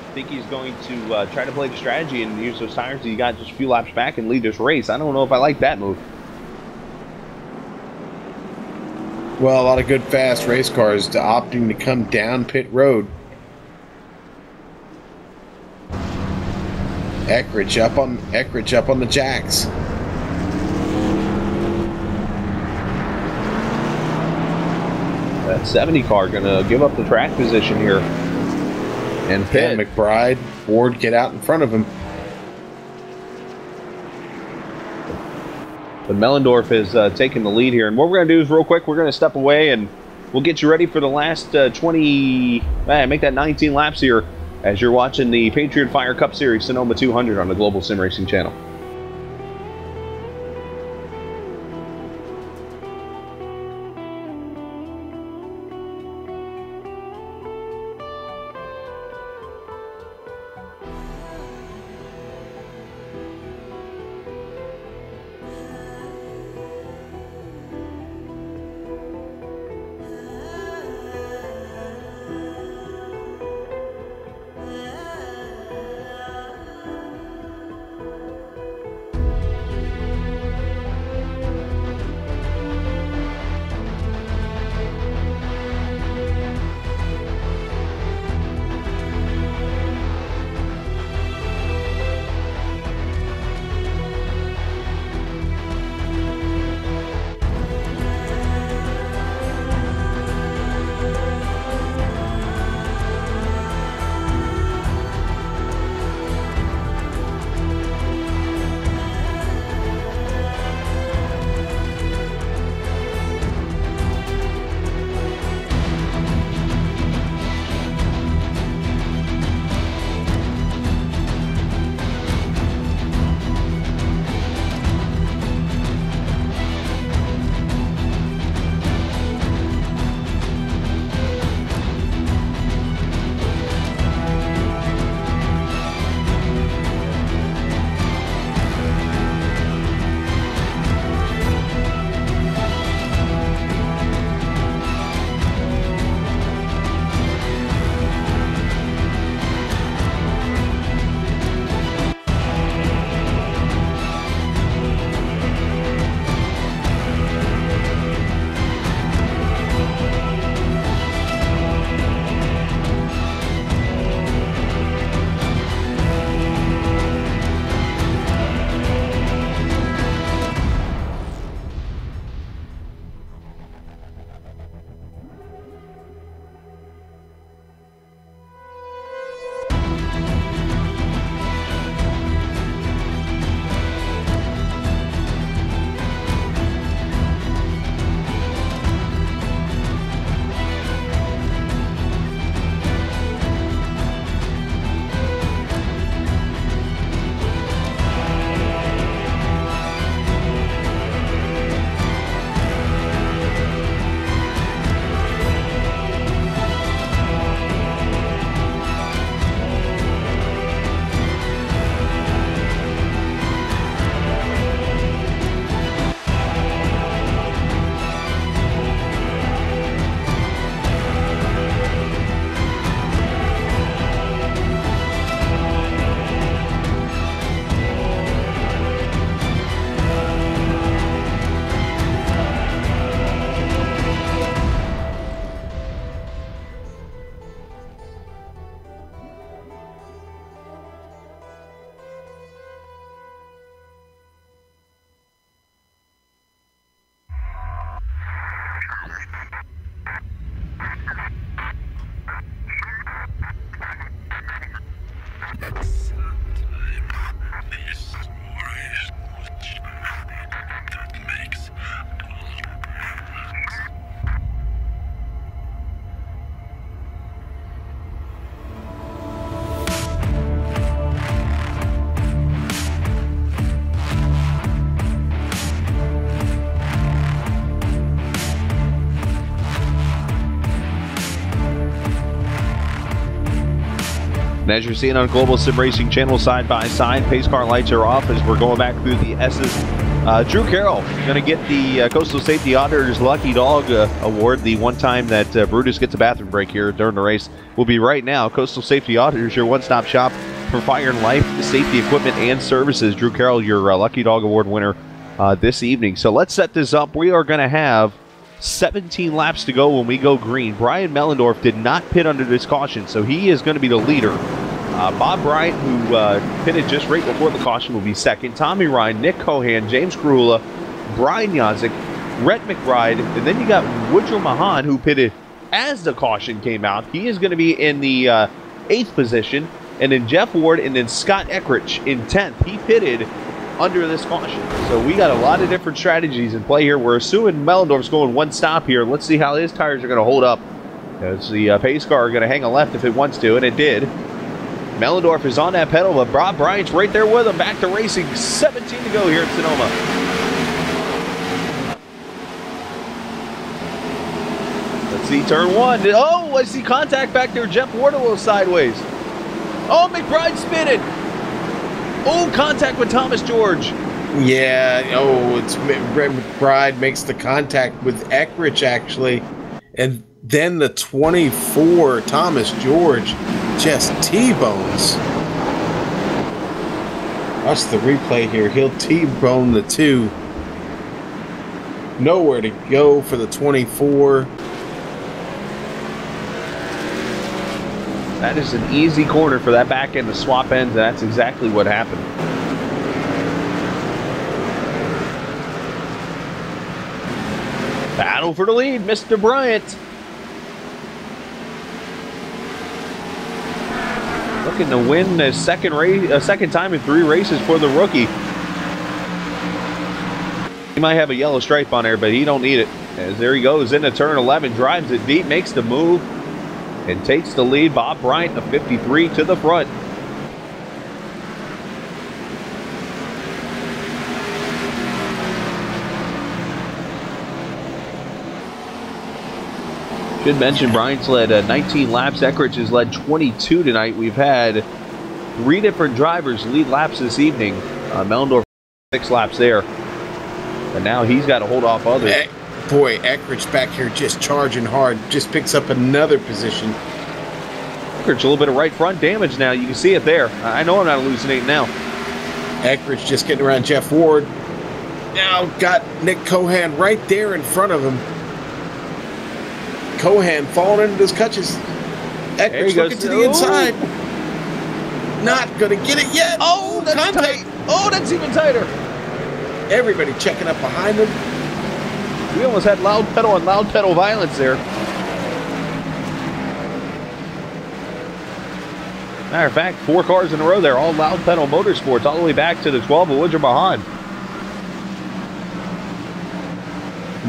I think he's going to try to play the strategy and use those tires that you got just a few laps back and lead this race. I don't know if I like that move. Well, a lot of good fast race cars opting to come down pit road. Eckridge up on the jacks. That 70 car gonna give up the track position here. And pit. McBride, Ward get out in front of him. But Mellendorf is taking the lead here. And what we're going to do is real quick, we're going to step away and we'll get you ready for the last 20, make that 19 laps here as you're watching the Patriot Fire Cup Series Sonoma 200 on the Global Sim Racing channel. And as you're seeing on Global Sim Racing Channel side by side, pace car lights are off as we're going back through the S's. Drew Carroll going to get the Coastal Safety Auditor's Lucky Dog Award. The one time that Brutus gets a bathroom break here during the race will be right now. Coastal Safety Auditors, your one-stop shop for fire and life safety equipment and services. Drew Carroll, your Lucky Dog Award winner this evening. So let's set this up. We are going to have 17 laps to go when we go green. Brian Mellendorf did not pit under this caution, so he is going to be the leader. Bob Bryant, who pitted just right before the caution, will be second. Tommy Ryan, Nick Cohan, James Krula, Brian Yazik, Rhett McBride, and then you got Woodrow Mahan, who pitted as the caution came out. He is going to be in the 8th position, and then Jeff Ward and then Scott Eckrich in 10th. He pitted under this caution. So we got a lot of different strategies in play here. We're assuming Mellendorf's going one stop here. Let's see how his tires are going to hold up. As the pace car are going to hang a left if it wants to, and it did. Mellendorf is on that pedal, but Bob Bryant's right there with him. Back to racing. 17 to go here at Sonoma. Let's see turn one. Oh, I see contact back there. Jeff Ward a little sideways. Oh, McBride spinning. Oh, contact with Thomas George. Yeah, it's McBride makes the contact with Eckrich, actually. And then the 24, Thomas George, just T-bones. Watch the replay here. He'll T-bone the 2. Nowhere to go for the 24. That is an easy corner for that back end to swap ends, and that's exactly what happened. Battle for the lead, Mr. Bryant. Looking to win a second time in 3 races for the rookie. He might have a yellow stripe on there, but he don't need it. As there he goes into turn 11, drives it deep, makes the move, and takes the lead. Bob Bryant, a 53 to the front. Should mention Bryant's led 19 laps. Eckrich has led 22 tonight. We've had 3 different drivers lead laps this evening. Mellendorf 6 laps there. But now he's got to hold off others. Boy, Eckrich back here just charging hard. Just picks up another position. Eckrich, a little bit of right front damage now. You can see it there. I know I'm not hallucinating now. Eckrich just getting around Jeff Ward. Now got Nick Cohan right there in front of him. Cohan falling into his clutches. Eckrich looking to the inside. Not going to get it yet. Oh, that's tight. Oh, that's even tighter. Everybody checking up behind him. We almost had loud pedal and loud pedal violence there. Matter of fact, 4 cars in a row there, all loud pedal motorsports, all the way back to the 12 of Woodrow Mahan.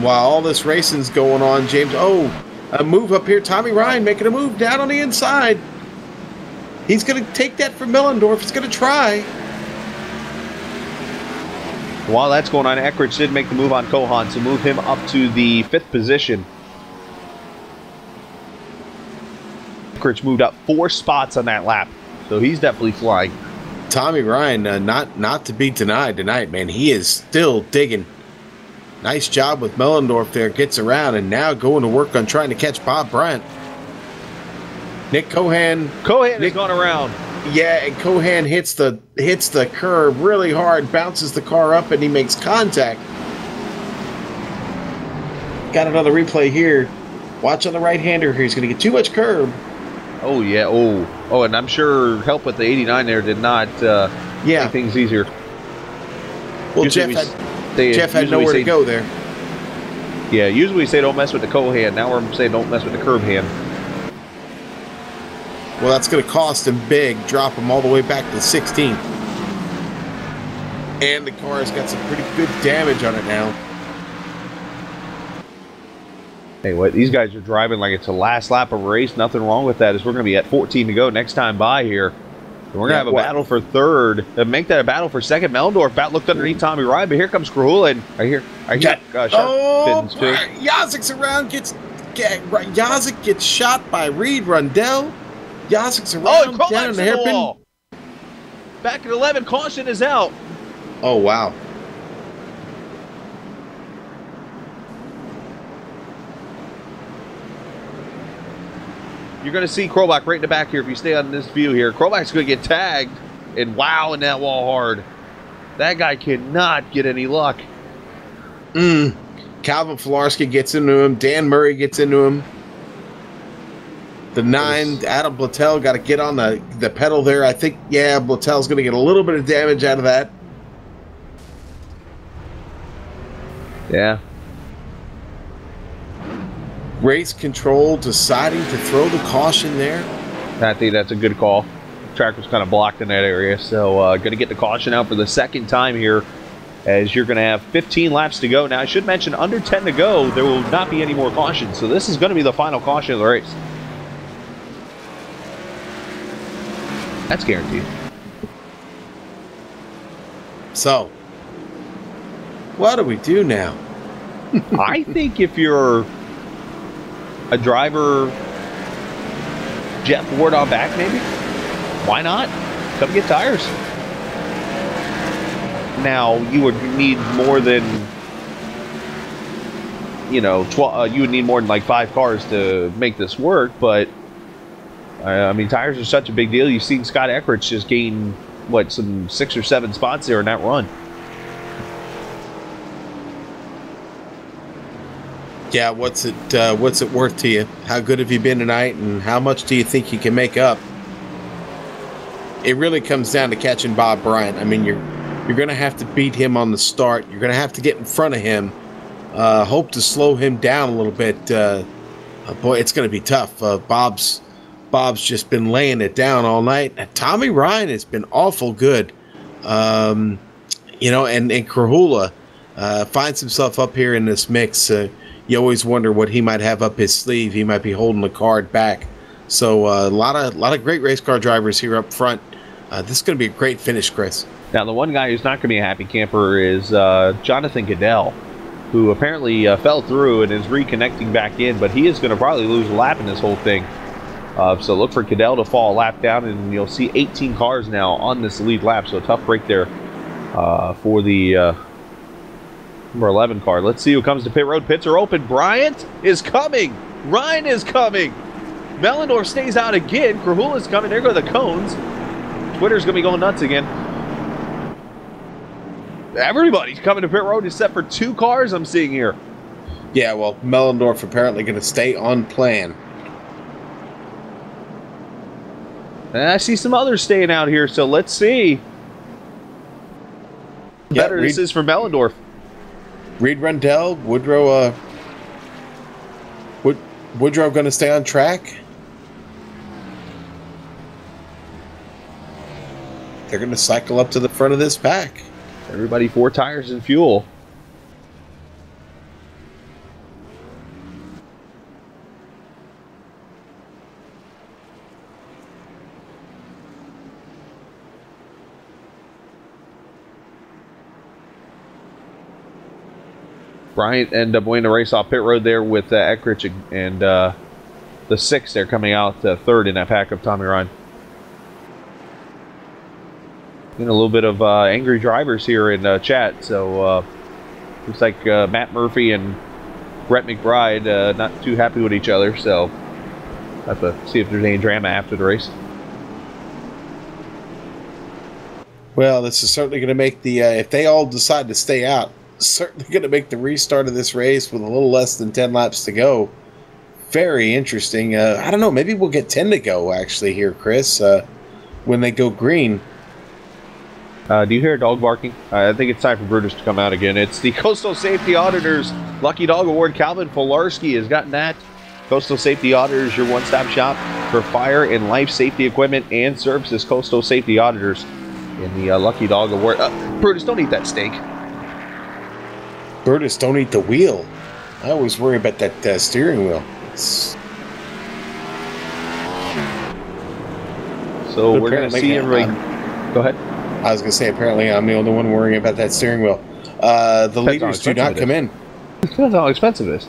While all this racing's going on, James, a move up here. Tommy Ryan making a move down on the inside. He's going to take that from Mellendorf. He's going to try. While that's going on, Eckrich did make the move on Cohan to move him up to the 5th position. Eckrich moved up 4 spots on that lap, so he's definitely flying. Tommy Ryan, not to be denied tonight, man. He is still digging. Nice job with Mellendorf there. Gets around and now going to work on trying to catch Bob Bryant. Nick Cohan. Has gone around. Yeah, and Cohan hits the curb really hard, bounces the car up, and he makes contact. Got another replay here. Watch on the right-hander here. He's going to get too much curb. Oh, yeah. Oh, and I'm sure help with the 89 there did not make things easier. Well, Jeff had nowhere to go there. Yeah, usually we say don't mess with the Cohan. Now we're saying don't mess with the curb hand. Well, that's going to cost him big. Drop him all the way back to the 16th. And the car has got some pretty good damage on it now. Hey, what these guys are driving like it's the last lap of a race. Nothing wrong with that. As we're going to be at 14 to go next time by here. And we're going to have a battle for 3rd. Make that a battle for 2nd. Mellendorf looked underneath Tommy Ryan, but here comes Krahula. And I hear Yazik's around. Yazik gets shot by Reed Rundell. Yasik's Oh, around, and down Krolak's in in the the hairpin. wall. Back at 11, caution is out. Oh, wow. You're going to see Krolak right in the back here if you stay on this view here. Krolak's going to get tagged and wow in that wall hard. That guy cannot get any luck. Calvin Filarski gets into him. Dan Murray gets into him. The 9, Adam Blattel, got to get on the pedal there. I think, yeah, Blattel's going to get a little bit of damage out of that. Yeah. Race control deciding to throw the caution there. I think that's a good call. The track was kind of blocked in that area, so going to get the caution out for the second time here, as you're going to have 15 laps to go. Now, I should mention, under 10 to go, there will not be any more cautions, so this is going to be the final caution of the race. That's guaranteed. So, what do we do now? I think if you're a driver, Jeff Ward on back, maybe? Why not? Come get tires. Now, you would need more than, you know, you would need more than like 5 cars to make this work, but I mean, tires are such a big deal. You've seen Scott Eckrich just gain, what, some 6 or 7 spots there in that run. Yeah, what's it worth to you? How good have you been tonight, and how much do you think you can make up? It really comes down to catching Bob Bryant. I mean, you're going to have to beat him on the start. You're going to have to get in front of him. Hope to slow him down a little bit. Boy, it's going to be tough. Bob's just been laying it down all night. Tommy Ryan has been awful good. You know, and Krahula finds himself up here in this mix. You always wonder what he might have up his sleeve. He might be holding the card back. So a lot of great race car drivers here up front. This is going to be a great finish, Chris. Now, the one guy who's not going to be a happy camper is Jonathan Goodell, who apparently fell through and is reconnecting back in, but he is going to probably lose a lap in this whole thing. So look for Goodell to fall a lap down, and you'll see 18 cars now on this lead lap. So a tough break there for the number 11 car. Let's see who comes to pit road. Pits are open. Bryant is coming. Ryan is coming. Mellendorf stays out again. Krahula's coming. There go the cones. Twitter's going to be going nuts again. Everybody's coming to pit road except for 2 cars I'm seeing here. Yeah, well, Mellendorf apparently going to stay on plan. And I see some others staying out here, so let's see. Yeah, Better this is for Mellendorf. Reed Rundell, Woodrow going to stay on track? They're going to cycle up to the front of this pack. Everybody 4 tires and fuel. Bryant ended up winning the race off pit road there with Eckrich and the 6 there coming out third in that pack of Tommy Ryan. A little bit of angry drivers here in chat, so looks like Matt Murphy and Brett McBride not too happy with each other, so have to see if there's any drama after the race. Well, this is certainly going to make the, if they all decide to stay out, certainly going to make the restart of this race with a little less than 10 laps to go very interesting. I don't know, maybe we'll get 10 to go actually here, Chris, when they go green. Do you hear a dog barking? I think it's time for Brutus to come out again. It's the Coastal Safety Auditors Lucky Dog Award. Calvin Filarski has gotten that. Coastal Safety Auditors, your one-stop shop for fire and life safety equipment and services. Coastal Safety Auditors in the Lucky Dog Award. Brutus, don't eat that steak. Brutus, don't eat the wheel. I always worry about that steering wheel. So we're going to see everybody. Go ahead. I was going to say, apparently I'm the only one worrying about that steering wheel. The leaders do not come in. Depends on how expensive it is.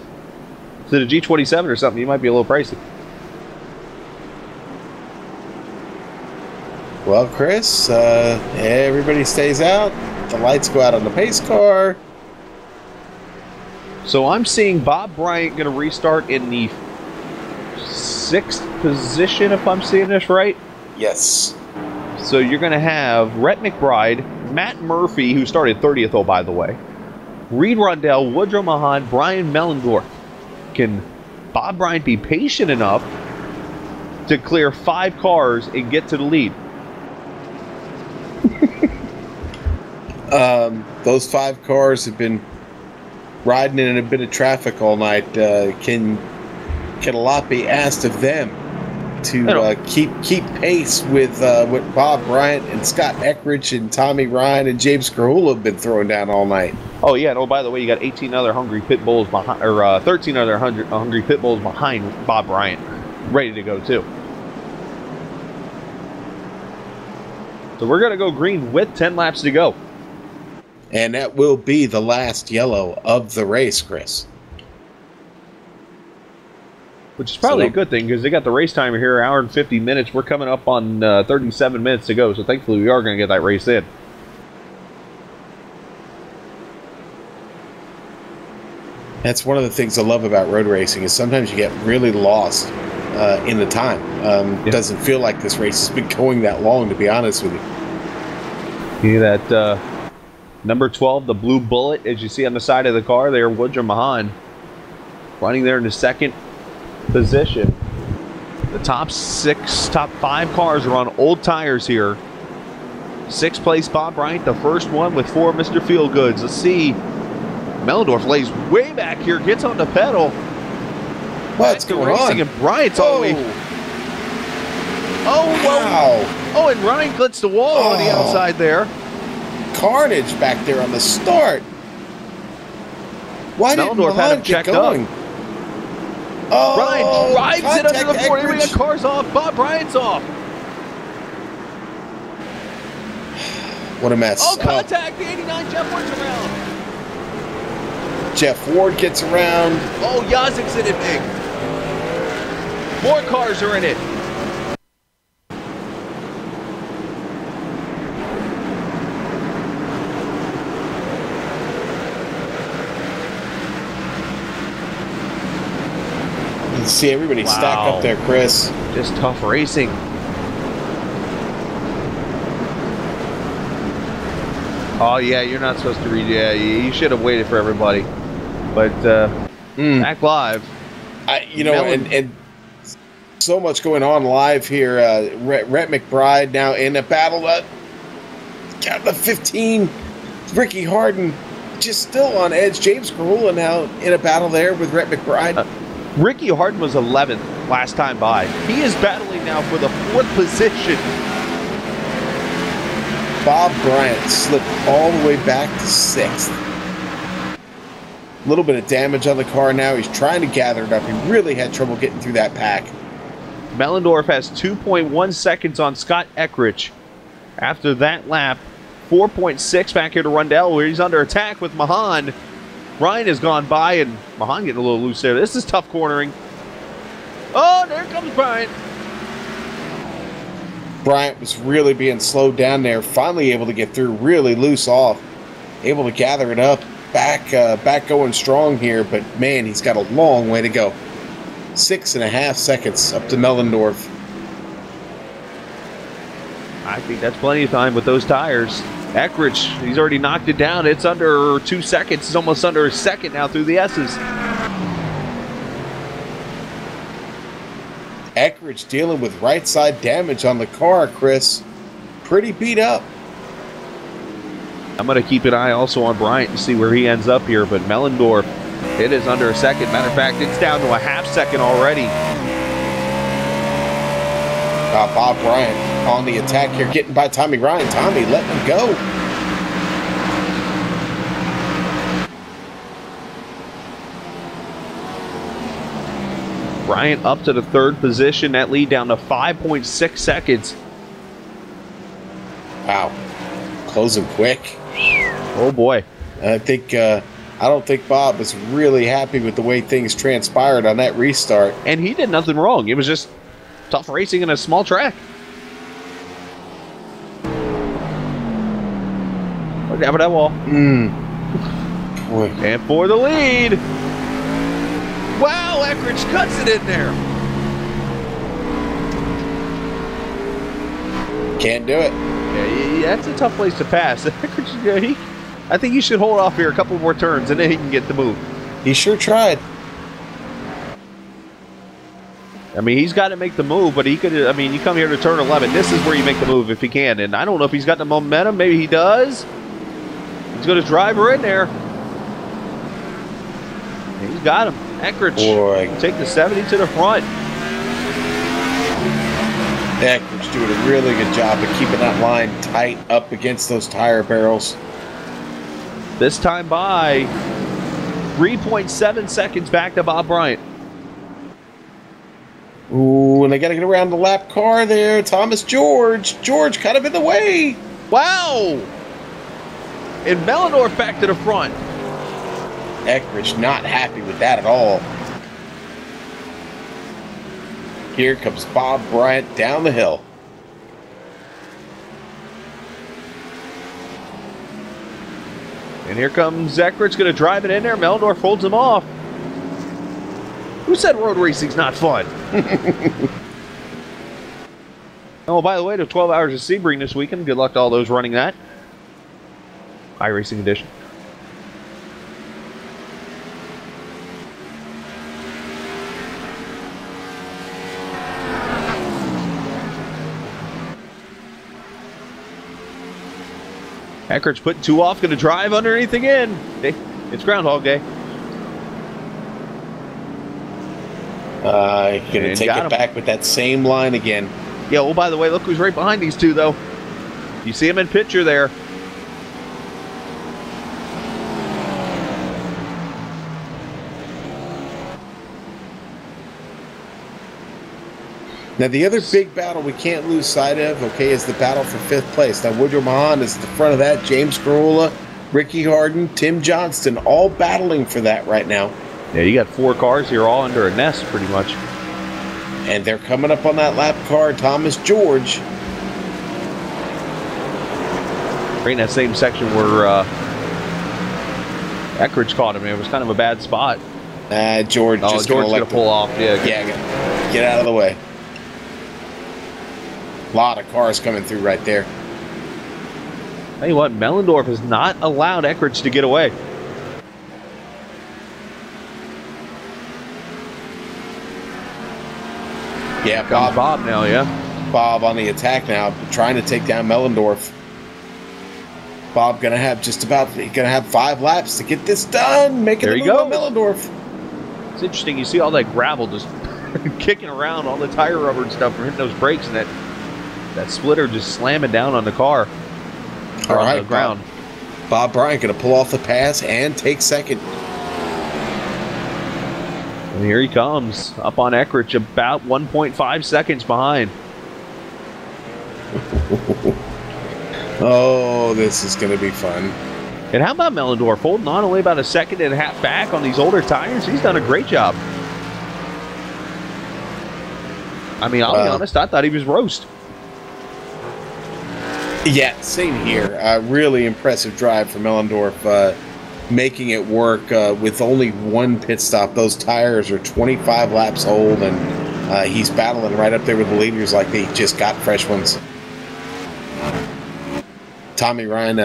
Is it a G27 or something? You might be a little pricey. Well, Chris, everybody stays out. The lights go out on the pace car. So I'm seeing Bob Bryant going to restart in the 6th position, if I'm seeing this right. Yes. So you're going to have Rhett McBride, Matt Murphy, who started 30th, oh, by the way, Reed Rundell, Woodrow Mahan, Brian Mellendorf. Can Bob Bryant be patient enough to clear 5 cars and get to the lead? Those 5 cars have been riding in a bit of traffic all night. Can a lot be asked of them to keep pace with what Bob Bryant and Scott Eckridge and Tommy Ryan and James Carhula have been throwing down all night? Oh yeah, and by the way, you got 18 other hungry pit bulls behind, or 13 other hungry pit bulls behind Bob Bryant, ready to go too. So we're gonna go green with 10 laps to go. And that will be the last yellow of the race, Chris. Which is probably a good thing, because they got the race timer here, 1 hour and 50 minutes. We're coming up on 37 minutes to go, so thankfully we are going to get that race in. That's one of the things I love about road racing, is sometimes you get really lost in the time. It doesn't feel like this race has been going that long, to be honest with you. See that number 12, the blue bullet, as you see on the side of the car there, Woodrow Mahan, running there in the 2nd position. The top 5 cars are on old tires here. 6th place Bob Bryant, the first one with 4 Mr. Feelgoods. Let's see. Mellendorf lays way back here, gets on the pedal. What's going on? And Bryant's all the way. Oh, wow. Oh, and Ryan glitched the wall on the outside there. Carnage back there on the start. Why didn't Mahan get going? Oh, Ryan drives it under the 40. We got cars off. Bob Bryant's off. What a mess. Oh, contact. The 89 Jeff Ward's around. Jeff Ward gets around. Oh, Yazik's in it big. More cars are in it. You can see everybody stack up there, Chris. Just tough racing. Oh, yeah, you're not supposed to read. Yeah, you should have waited for everybody. But back live. And so much going on live here. Rhett McBride now in a battle. Got the 15. Ricky Harden just still on edge. James Carhula now in a battle there with Rhett McBride. Ricky Harden was 11th last time by. He is battling now for the 4th position. Bob Bryant slipped all the way back to 6th. A little bit of damage on the car now. He's trying to gather it up. He really had trouble getting through that pack. Mellendorf has 2.1 seconds on Scott Eckridge. After that lap, 4.6 back here to Rundell, where he's under attack with Mahan. Ryan has gone by, and Mahan getting a little loose there. This is tough cornering. Oh, there comes Bryant. Bryant was really being slowed down there. Finally able to get through, really loose off. Able to gather it up. Back going strong here, but man, he's got a long way to go. 6.5 seconds up to Mellendorf. I think that's plenty of time with those tires. Eckridge, he's already knocked it down. It's under 2 seconds. It's almost under a second now through the S's. Eckridge dealing with right side damage on the car, Chris. Pretty beat up. I'm going to keep an eye also on Bryant to see where he ends up here, but Mellendorf, it is under a second. Matter of fact, it's down to a half second already. Bob Bryant on the attack here, getting by Tommy Ryan. Tommy letting him go. Bryant up to the 3rd position. That lead down to 5.6 seconds. Wow. Closing quick. Oh, boy. I don't think Bob was really happy with the way things transpired on that restart. And he did nothing wrong. It was just tough racing in a small track. down for that wall. Boy. And for the lead. Wow, Eckridge cuts it in there. Can't do it. Yeah, that's a tough place to pass. Eckridge, I think you should hold off here a couple more turns, and then he can get the move. He sure tried. I mean, he's got to make the move, but he could. I mean, you come here to turn 11. This is where you make the move if he can. And I don't know if he's got the momentum. Maybe he does. He's going to drive her in there. He's got him. Eckridge take the 70 to the front. Eckridge doing a really good job of keeping that line tight up against those tire barrels. This time by 3.7 seconds back to Bob Bryant. Ooh, and they got to get around the lap car there. Thomas George. George kind of in the way. Wow! And Mellendorf back to the front. Eckridge not happy with that at all. Here comes Bob Bryant down the hill. And here comes Eckridge, going to drive it in there. Mellendorf holds him off. Who said road racing's not fun? Oh, by the way, the 12 Hours of Sebring this weekend. Good luck to all those running that. iRacing edition. Eckridge putting two off, going to drive underneath again. It's Groundhog Day. Going to take it back with that same line again. Yeah, well, by the way, look who's right behind these two, though. You see him in picture there. Now, the other big battle we can't lose sight of, okay, is the battle for 5th place. Now, Woodrow Mahan is at the front of that. James Carula, Ricky Harden, Tim Johnston, all battling for that right now. Yeah, you got 4 cars here all under a nest, pretty much. And they're coming up on that lap car, Thomas George. Right in that same section where Eckridge caught him. It was kind of a bad spot. George just George's going to pull off. Yeah, get out of the way. A lot of cars coming through right there. Tell you what, Mellendorf has not allowed Eckridge to get away. Yeah, Bob now, yeah. Bob on the attack now, trying to take down Mellendorf. Bob gonna have 5 laps to get this done. Making the move on Mellendorf. It's interesting. You see all that gravel just kicking around, all the tire rubber and stuff from hitting those brakes, and that splitter just slamming down on the car. All right, on the ground. Bob Bryant gonna pull off the pass and take second. And here he comes, up on Eckridge, about 1.5 seconds behind. Oh, this is going to be fun. And how about Mellendorf holding on only about a second and a half back on these older tires? He's done a great job. I mean, I'll be honest, I thought he was roast. Yeah, same here. Really impressive drive for Mellendorf. Making it work with only 1 pit stop. Those tires are 25 laps old, and he's battling right up there with the leaders like they just got fresh ones. Tommy Ryan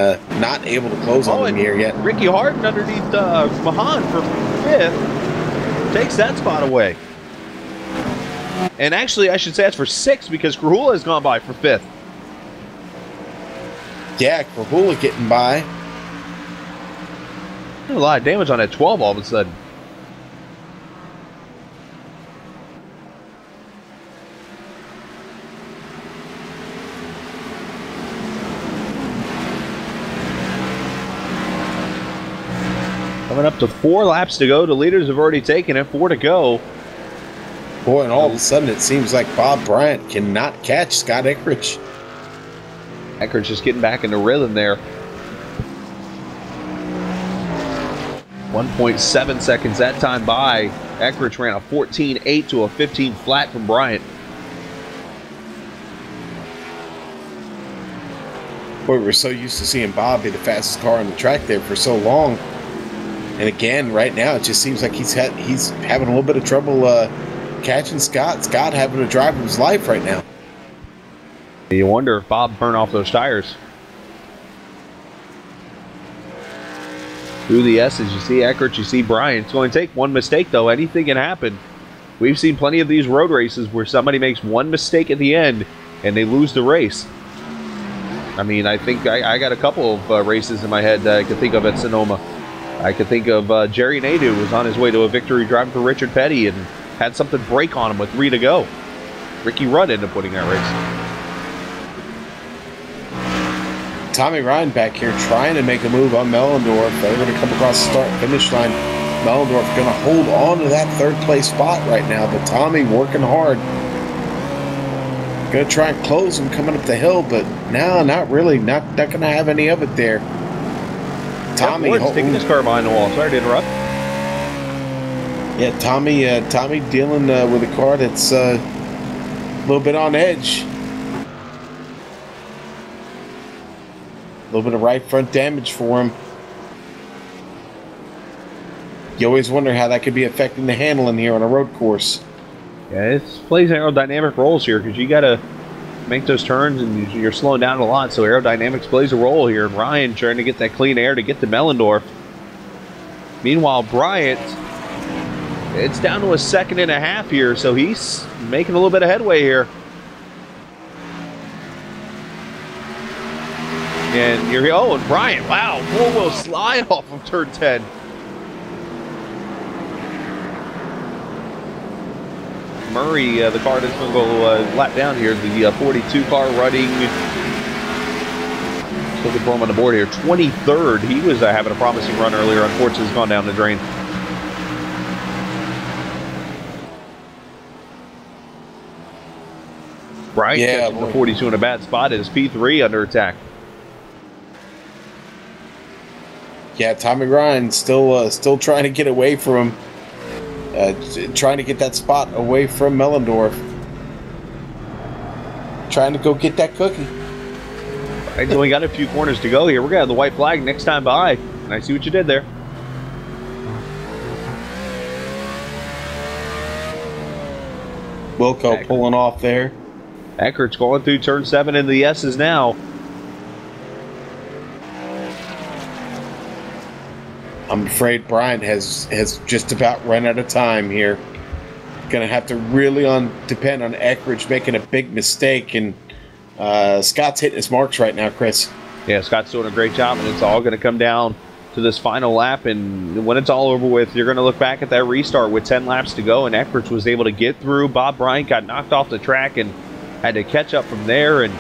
not able to close on him here yet. Ricky Harden underneath Mahan for 5th takes that spot away. And actually, I should say that's for 6th because Krahula has gone by for 5th. Yeah, Krahula getting by. A lot of damage on that 12 all of a sudden. Coming up to 4 laps to go. The leaders have already taken it. 4 to go. Boy, and all of a sudden it seems like Bob Bryant cannot catch Scott Eckridge. Eckridge just getting back into rhythm there. 1.7 seconds that time by. Eckridge ran a 14.8 to a 15 flat from Bryant. Boy, we're so used to seeing Bob be the fastest car on the track there for so long. And again, right now, it just seems like he's having a little bit of trouble catching Scott. Scott having a drive of his life right now. You wonder if Bob burned off those tires. Through the S's, you see Eckert, you see Bryan. It's going to take one mistake, though. Anything can happen. We've seen plenty of these road races where somebody makes one mistake at the end and they lose the race. I mean, I think I got a couple of races in my head that I could think of at Sonoma. I could think of Jerry Nadeau was on his way to a victory driving for Richard Petty and had something break on him with 3 to go. Ricky Rudd ended up winning that race. Tommy Ryan back here trying to make a move on Mellendorf. They're going to come across the start-finish line. Mellendorf going to hold on to that third-place spot right now, but Tommy working hard. Going to try and close him coming up the hill, but no, not really. Not going to have any of it there. Tommy taking his car behind the wall. Sorry to interrupt. Yeah, Tommy dealing with a car that's a little bit on edge. A little bit of right front damage for him. You always wonder how that could be affecting the handling here on a road course. Yeah, it plays aerodynamic roles here because you got to make those turns and you're slowing down a lot, so aerodynamics plays a role here. And Ryan trying to get that clean air to get to Mellendorf. Meanwhile, Bryant, it's down to a 2.5 seconds here, so he's making a little bit of headway here. And here, and Bryant, wow, four-wheel slide off of turn 10. Murray, the car that's going to go lap down here, the 42 car running. Looking for him on the board here. 23rd. He was having a promising run earlier. Unfortunately, has gone down the drain. Bryant catching the 42 in a bad spot. Is P3 under attack? Yeah, Tommy Ryan still trying to get away from him. Trying to get that spot away from Mellendorf. Trying to go get that cookie. All right, so we got a few corners to go here. We're going to have the white flag next time by. And I see what you did there. Wilco pulling off there. Eckert's going through turn 7 in the S's now. I'm afraid Bryant has just about run out of time here. Going to have to really depend on Eckridge making a big mistake, and Scott's hitting his marks right now, Chris. Yeah, Scott's doing a great job, and it's all going to come down to this final lap, and when it's all over with, you're going to look back at that restart with 10 laps to go, and Eckridge was able to get through. Bob Bryant got knocked off the track and had to catch up from there, and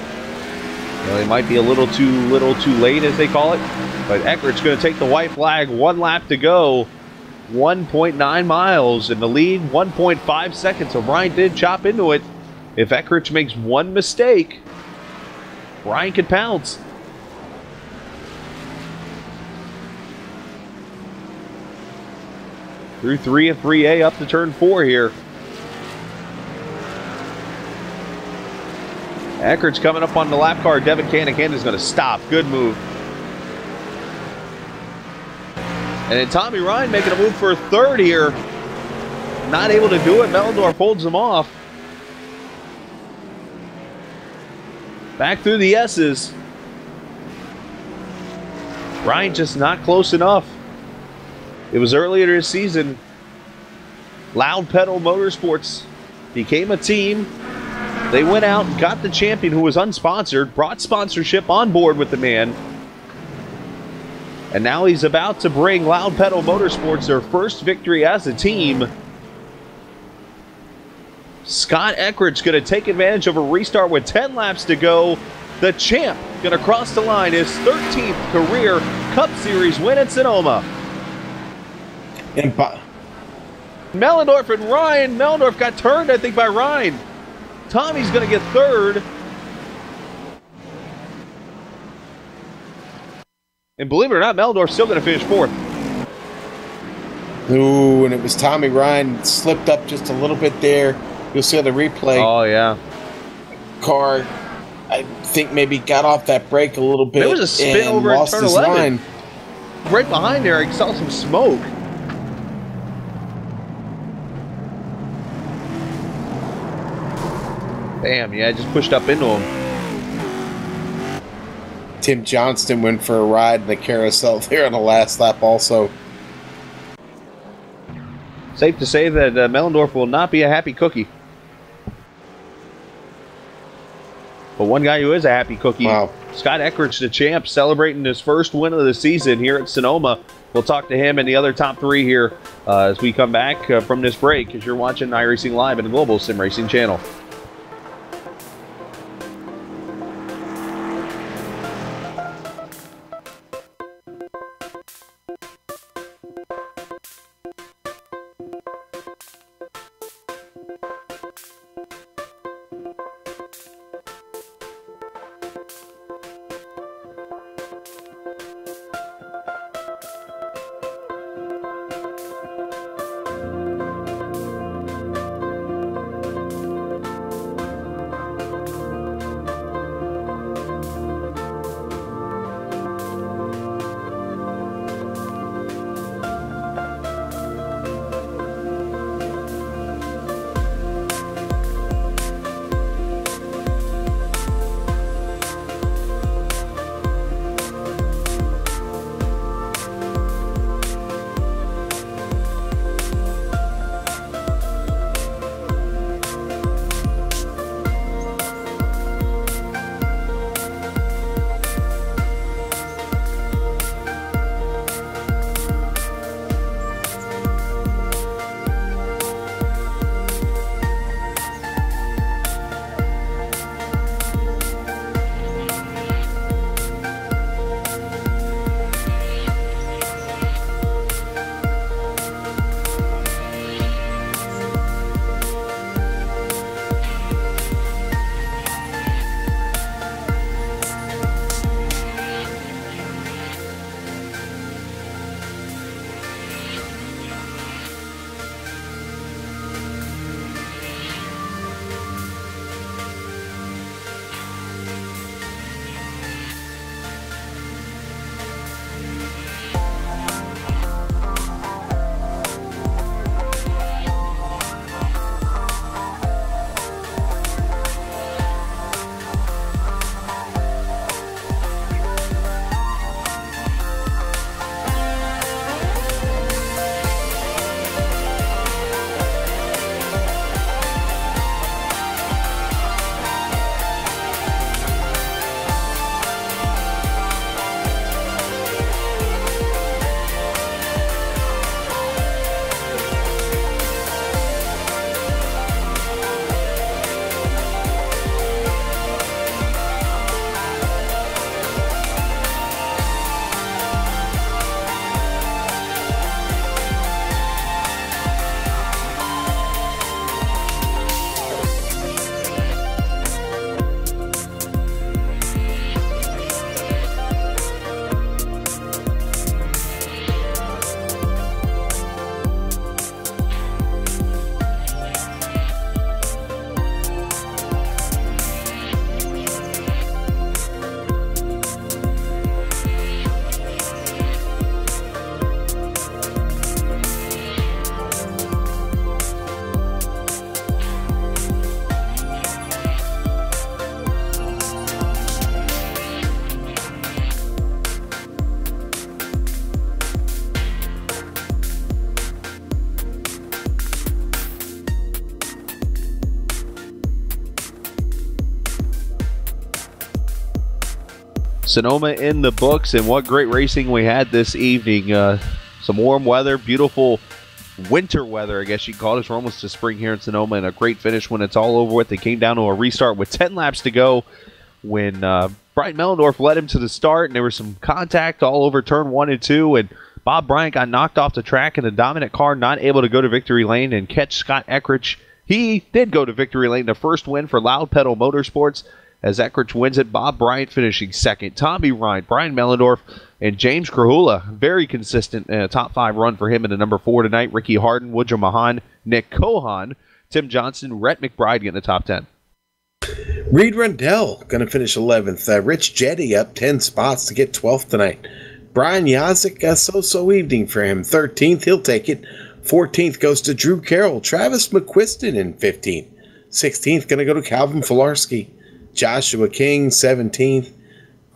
it might be a little too late, as they call it. But Eckert's going to take the white flag. 1 lap to go. 1.9 miles in the lead. 1.5 seconds. So Bryant did chop into it. If Eckert makes one mistake, Bryant could pounce. Through 3 and 3A up to turn 4 here. Eckert's coming up on the lap car. Devin Canacan is going to stop. Good move. And then Tommy Ryan making a move for a third here. Not able to do it. Mellendorf holds him off. Back through the S's. Ryan just not close enough. It was earlier this season. Loud Pedal Motorsports became a team. They went out and got the champion who was unsponsored, brought sponsorship on board with the man. And now he's about to bring Loud Pedal Motorsports their first victory as a team. Scott Eckridge's going to take advantage of a restart with 10 laps to go. The champ going to cross the line, his 13th career Cup Series win at Sonoma. And Mellendorf and Ryan. Mellendorf got turned, I think, by Ryan. Tommy's going to get third. And believe it or not, Mellendorf's still going to finish fourth. Ooh, and it was Tommy Ryan slipped up just a little bit there. You'll see on the replay. Oh, yeah. Car I think maybe got off that brake a little bit. There was a spin and over in lost turn his 11. line. Right behind there, I saw some smoke. Damn, yeah, I just pushed up into him. Tim Johnston went for a ride in the carousel there on the last lap also. Safe to say that Mellendorf will not be a happy cookie. But one guy who is a happy cookie, wow. Scott Eckrich, the champ, celebrating his first win of the season here at Sonoma. We'll talk to him and the other top three here as we come back from this break, as you're watching iRacing Live and the Global Sim Racing channel. Sonoma in the books, and what great racing we had this evening. Some warm weather, beautiful winter weather, I guess you can call it. We're almost to spring here in Sonoma, and a great finish when it's all over with. They came down to a restart with 10 laps to go when Brian Mellendorf led him to the start, and there was some contact all over turn 1 and 2, and Bob Bryant got knocked off the track in a dominant car, not able to go to victory lane and catch Scott Eckrich. He did go to victory lane, the first win for Loud Pedal Motorsports, as Eckrich wins it. Bob Bryant finishing second. Tommy Ryan, Brian Mellendorf, and James Krahula. Very consistent top 5 run for him in the number 4 tonight. Ricky Harden, Woodrow Mahan, Nick Cohan, Tim Johnson, Rhett McBride getting the top 10. Reed Rundell going to finish 11th. Rich Jetty up 10 spots to get 12th tonight. Brian Yazik, a so-so evening for him. 13th, he'll take it. 14th goes to Drew Carroll. Travis McQuiston in 15th. 16th going to go to Calvin Filarski. Joshua King, 17th.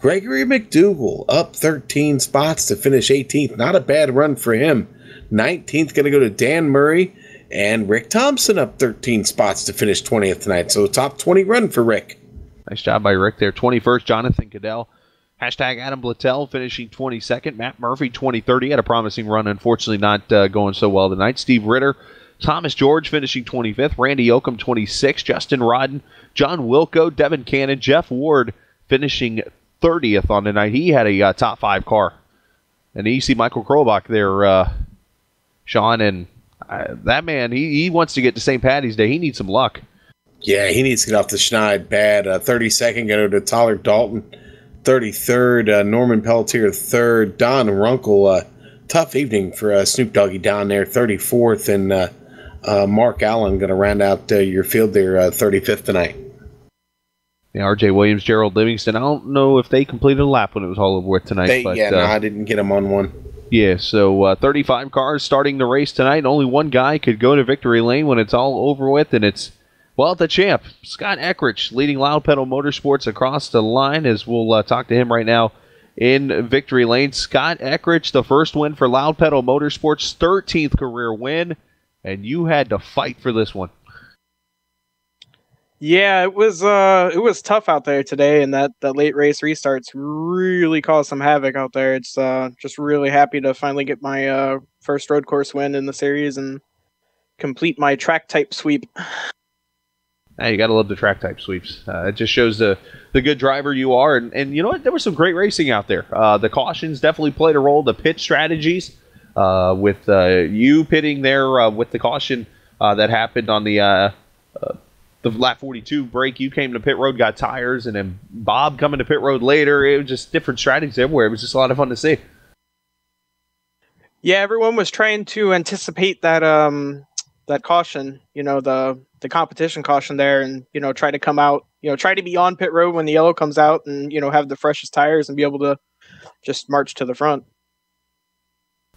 Gregory McDougal up 13 spots to finish 18th. Not a bad run for him. 19th going to go to Dan Murray. And Rick Thompson up 13 spots to finish 20th tonight. So top 20 run for Rick. Nice job by Rick there. 21st, Jonathan Cadell. Hashtag Adam Blattel finishing 22nd. Matt Murphy, 23rd. He had a promising run. Unfortunately, not going so well tonight. Steve Ritter. Thomas George finishing 25th. Randy Yoakum, 26th. Justin Rodden. John Wilco. Devin Cannon. Jeff Ward finishing 30th on the night. He had a top 5 car. And you see Michael Krolbach there, Sean. And that man, he wants to get to St. Patty's Day. He needs some luck. Yeah, he needs to get off the schneid bad. 32nd, go to Tyler Dalton. 33rd, Norman Pelletier 3rd. Don Runkle, tough evening for Snoop Doggy down there. 34th, and Mark Allen going to round out your field there, 35th tonight. Yeah, R.J. Williams, Gerald Livingston. I don't know if they completed a lap when it was all over with tonight. No, I didn't get them on one. Yeah, so 35 cars starting the race tonight. Only one guy could go to victory lane when it's all over with, and it's, well, the champ, Scott Eckrich, leading Loud Pedal Motorsports across the line, as we'll talk to him right now in victory lane. Scott Eckrich, the first win for Loud Pedal Motorsports, 13th career win, and you had to fight for this one. Yeah, it was tough out there today, and that late race restarts really caused some havoc out there. It's just really happy to finally get my first road course win in the series and complete my track type sweep. Hey, you got to love the track type sweeps. It just shows the good driver you are. And you know what? There was some great racing out there. The cautions definitely played a role. The pit strategies with you pitting there with the caution that happened on the lap 42 break. You came to pit road, got tires, and then Bob coming to pit road later. It was just different strategies everywhere. It was just a lot of fun to see. Yeah, everyone was trying to anticipate that caution, the competition caution there, and try to come out, try to be on pit road when the yellow comes out, and have the freshest tires and be able to just march to the front.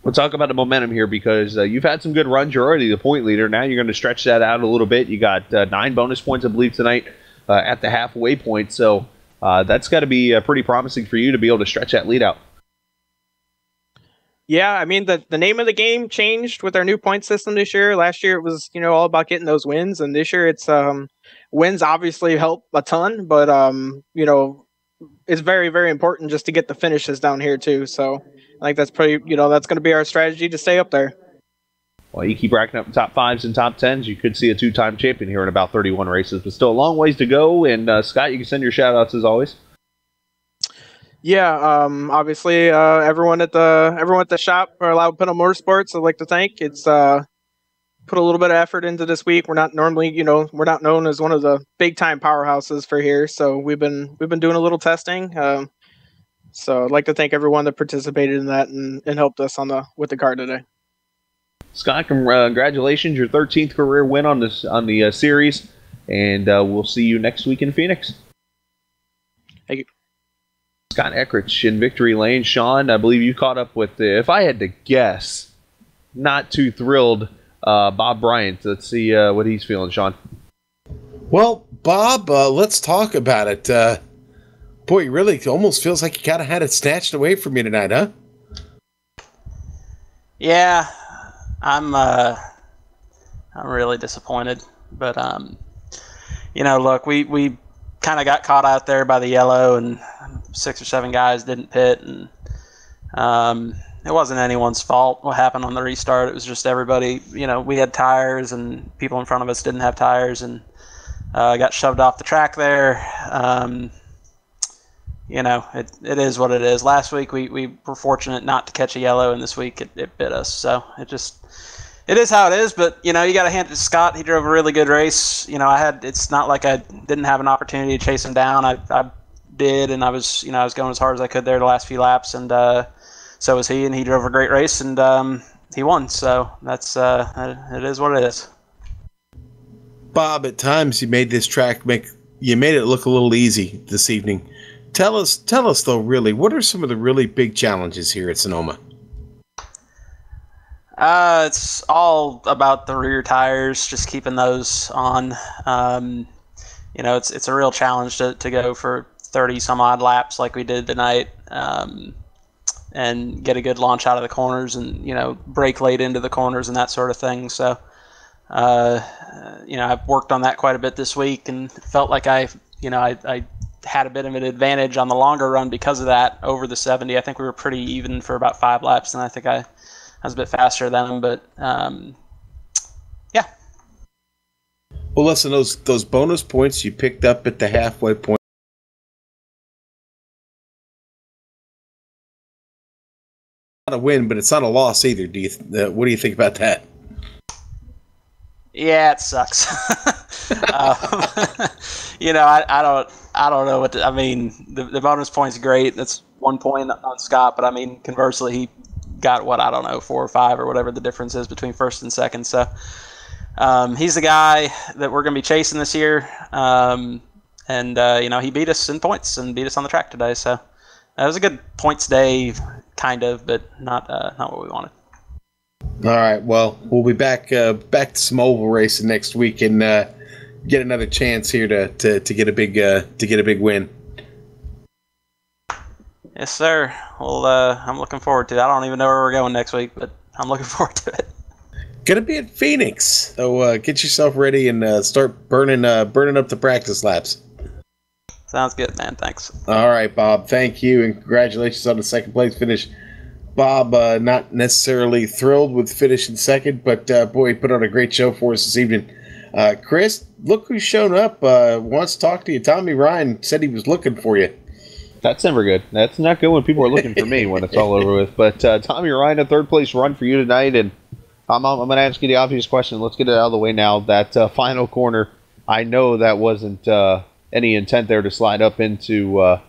We'll talk about the momentum here because you've had some good runs. You're already the point leader. Now you're going to stretch that out a little bit. You got 9 bonus points, I believe, tonight at the halfway point. So that's got to be pretty promising for you to be able to stretch that lead out. Yeah, I mean, the name of the game changed with our new point system this year. Last year it was, all about getting those wins, and this year it's wins obviously help a ton, but it's very, very important just to get the finishes down here too. So I think that's pretty, that's going to be our strategy to stay up there. Well, you keep racking up top 5s and top 10s, you could see a 2-time champion here in about 31 races, but still a long ways to go. And Scott, you can send your shout outs as always. Yeah, obviously, everyone at the shop for Loud Pedal Motorsports, I'd like to thank. It's put a little bit of effort into this week. We're not normally, we're not known as one of the big time powerhouses for here, so we've been doing a little testing. So I'd like to thank everyone that participated in that and helped us with the car today. Scott, congratulations, your 13th career win on the series, and we'll see you next week in Phoenix. Thank you. Scott Eckrich in victory lane. Sean, I believe you caught up with if I had to guess, not too thrilled, Bob Bryant. Let's see what he's feeling, Sean. Well, Bob, let's talk about it. Boy, it really almost feels like you kind of had it snatched away from you tonight, huh? Yeah, I'm really disappointed. But look, we kind of got caught out there by the yellow, and 6 or 7 guys didn't pit, and it wasn't anyone's fault what happened on the restart. It was just everybody, we had tires and people in front of us didn't have tires, and got shoved off the track there. It is what it is. Last week we were fortunate not to catch a yellow, and this week it bit us. So it is how it is. But you got to hand it to Scott. He drove a really good race. It's not like I didn't have an opportunity to chase him down. I did, and I was going as hard as I could there the last few laps, and so was he, and he drove a great race, and he won. So that's it is what it is. Bob, at times you made this track make you made it look a little easy this evening. Tell us though, really, what are some of the really big challenges here at Sonoma? It's all about the rear tires, just keeping those on. It's a real challenge to go for 30 some odd laps like we did tonight, and get a good launch out of the corners, and brake late into the corners and that sort of thing. So I've worked on that quite a bit this week, and felt like I had a bit of an advantage on the longer run because of that over the 70. I think we were pretty even for about 5 laps, and I think I was a bit faster than him, but yeah. Well, listen, those bonus points you picked up at the halfway point. Not a win, but it's not a loss either. What do you think about that? Yeah, it sucks. I don't know what I mean. The bonus point's great. That's 1 point on Scott, but I mean, conversely, he got 4 or 5 or whatever the difference is between first and second. So he's the guy that we're going to be chasing this year. He beat us in points and beat us on the track today. So it was a good points day, kind of, but not what we wanted. All right. Well, we'll be back to some oval racing next week and get another chance here to get a big win. Yes, sir. Well, I'm looking forward to it. I don't even know where we're going next week, but I'm looking forward to it. Gonna be at Phoenix, so get yourself ready and start burning up the practice laps. Sounds good, man. Thanks. All right, Bob. Thank you, and congratulations on the second place finish. Bob, not necessarily thrilled with finishing second, but boy, he put on a great show for us this evening. Chris, look who's shown up. Wants to talk to you. Tommy Ryan said he was looking for you. That's never good. That's not good when people are looking for me when it's all over with. But Tommy Ryan, a third place run for you tonight, and I'm going to ask you the obvious question. Let's get it out of the way now. That final corner, I know that wasn't any intent there to slide up into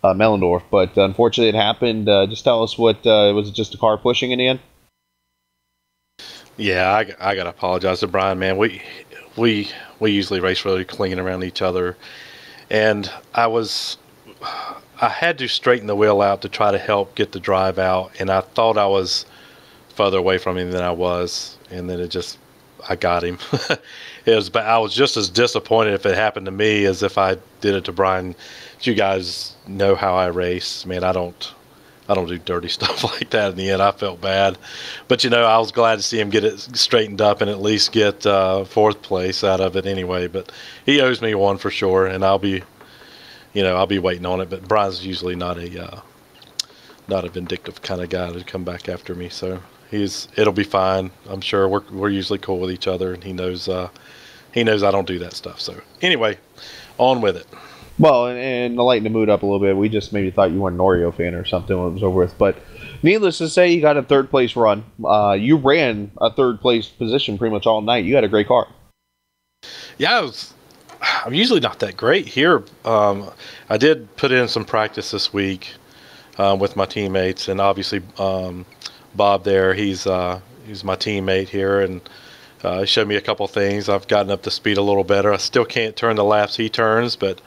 Mellendorf, but unfortunately it happened. Just tell us what was it? Just a car pushing in the end? Yeah, I gotta apologize to Brian, man. We usually race really clinging around each other, and I had to straighten the wheel out to try to help get the drive out, and I thought I was further away from him than I was, and then I got him. I was just as disappointed if it happened to me as if I did it to Brian. You guys know how I race, man. I don't do dirty stuff like that. In the end, I felt bad, but I was glad to see him get it straightened up and at least get fourth place out of it anyway. But he owes me one for sure, and I'll be waiting on it. But Brian's usually not a vindictive kind of guy to come back after me, so it'll be fine. I'm sure we're usually cool with each other, and he knows I don't do that stuff. So anyway, on with it. Well, and to lighten the mood up a little bit, we just maybe thought you weren't an Oreo fan or something when it was over with. But needless to say, you got a third place run. You ran a third place position pretty much all night. You had a great car. Yeah, I'm usually not that great here. I did put in some practice this week with my teammates, and obviously Bob there, he's my teammate here, and he showed me a couple things. I've gotten up to speed a little better. I still can't turn the laps he turns, but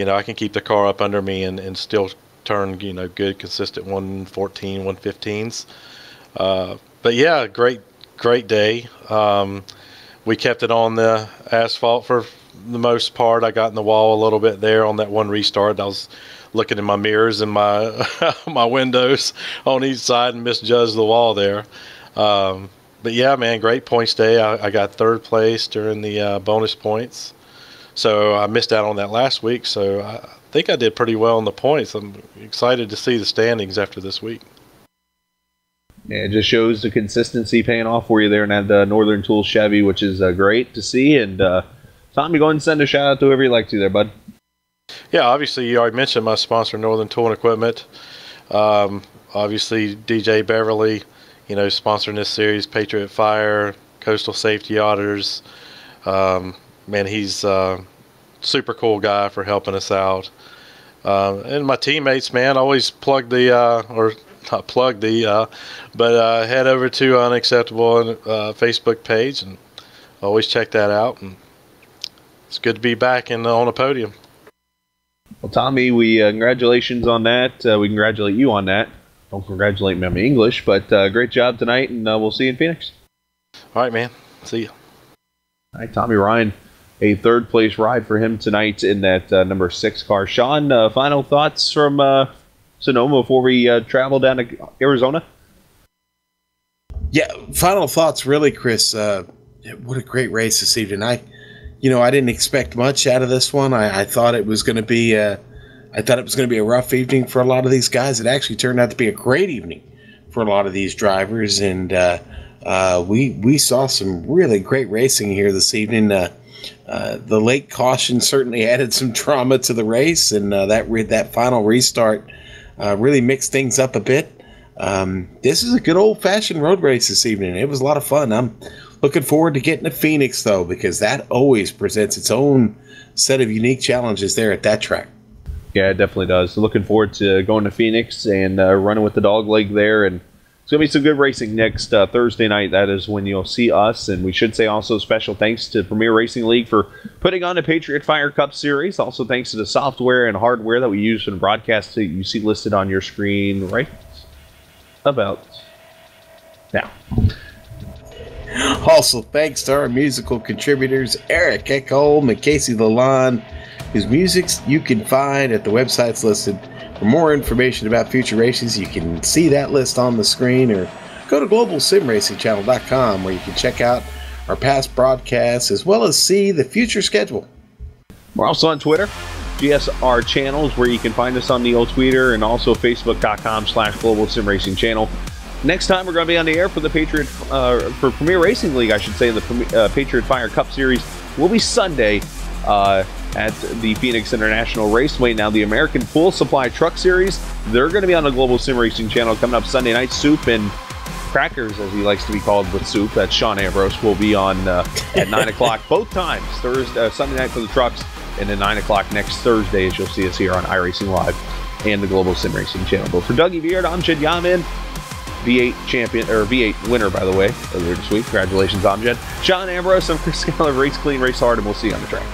I can keep the car up under me and still turn good, consistent 114, 115s. But yeah, great day. We kept it on the asphalt for the most part. I got in the wall a little bit there on that one restart. I was looking in my mirrors and my my windows on each side and misjudged the wall there. But yeah, man, great points day. I got third place during the bonus points. So I missed out on that last week. So I think I did pretty well on the points. I'm excited to see the standings after this week. Yeah, it just shows the consistency paying off for you there in that Northern Tools Chevy, which is great to see. And Tommy, go ahead and send a shout out to whoever you'd like to there, bud. Yeah, obviously you already mentioned my sponsor, Northern Tool and Equipment. Obviously DJ Beverly, sponsoring this series, Patriot Fire, Coastal Safety Auditors. Man, he's a super cool guy for helping us out. And my teammates, man, always plug the, but head over to Unacceptable Facebook page and always check that out. And It's good to be back on a podium. Well, Tommy, we congratulations on that. We congratulate you on that. Don't congratulate me on my English, but great job tonight, and we'll see you in Phoenix. All right, man. See you. All right, Tommy Ryan, a third-place ride for him tonight in that number 6 car. Sean, final thoughts from Sonoma before we travel down to Arizona? Yeah, final thoughts, really, Chris. What a great race this evening. I didn't expect much out of this one. I thought it was going to be a rough evening for a lot of these guys. It actually turned out to be a great evening for a lot of these drivers, and we saw some really great racing here this evening. The late caution certainly added some drama to the race, and that final restart really mixed things up a bit. This is a good old-fashioned road race this evening. It was a lot of fun. I'm looking forward to getting to Phoenix, though, because that always presents its own set of unique challenges there at that track. Yeah, it definitely does. So looking forward to going to Phoenix and running with the dog leg there. And it's going to be some good racing next Thursday night. That is when you'll see us. And we should say also special thanks to Premier Racing League for putting on the Patriot Fire Cup Series. Also thanks to the software and hardware that we use for the broadcast that you see listed on your screen right about now. Also, thanks to our musical contributors, Eric Eckholm and Casey Lalonde, whose music you can find at the websites listed. For more information about future races, you can see that list on the screen, or go to globalsimracingchannel.com, where you can check out our past broadcasts as well as see the future schedule. We're also on Twitter, GSR channels, where you can find us on the old Twitter, and also facebook.com/globalsimracingchannel. Next time we're going to be on the air for the Patriot, for Premier Racing League, I should say, the Patriot Fire Cup Series will be Sunday at the Phoenix International Raceway. Now, the American Full Supply Truck Series, they're going to be on the Global Sim Racing channel coming up Sunday night. Soup and Crackers, as he likes to be called with Soup, that's Sean Ambrose, will be on at 9 o'clock both times, Sunday night for the trucks, and then 9 o'clock next Thursday, as you'll see us here on iRacing Live and the Global Sim Racing channel. But for Dougie Beard, I'm Jed Yamin, V8 champion, or V8 winner, by the way, earlier this week. Congratulations, Amjad. Sean Ambrose, I'm Chris Scaler. Race clean, race hard, and we'll see you on the track.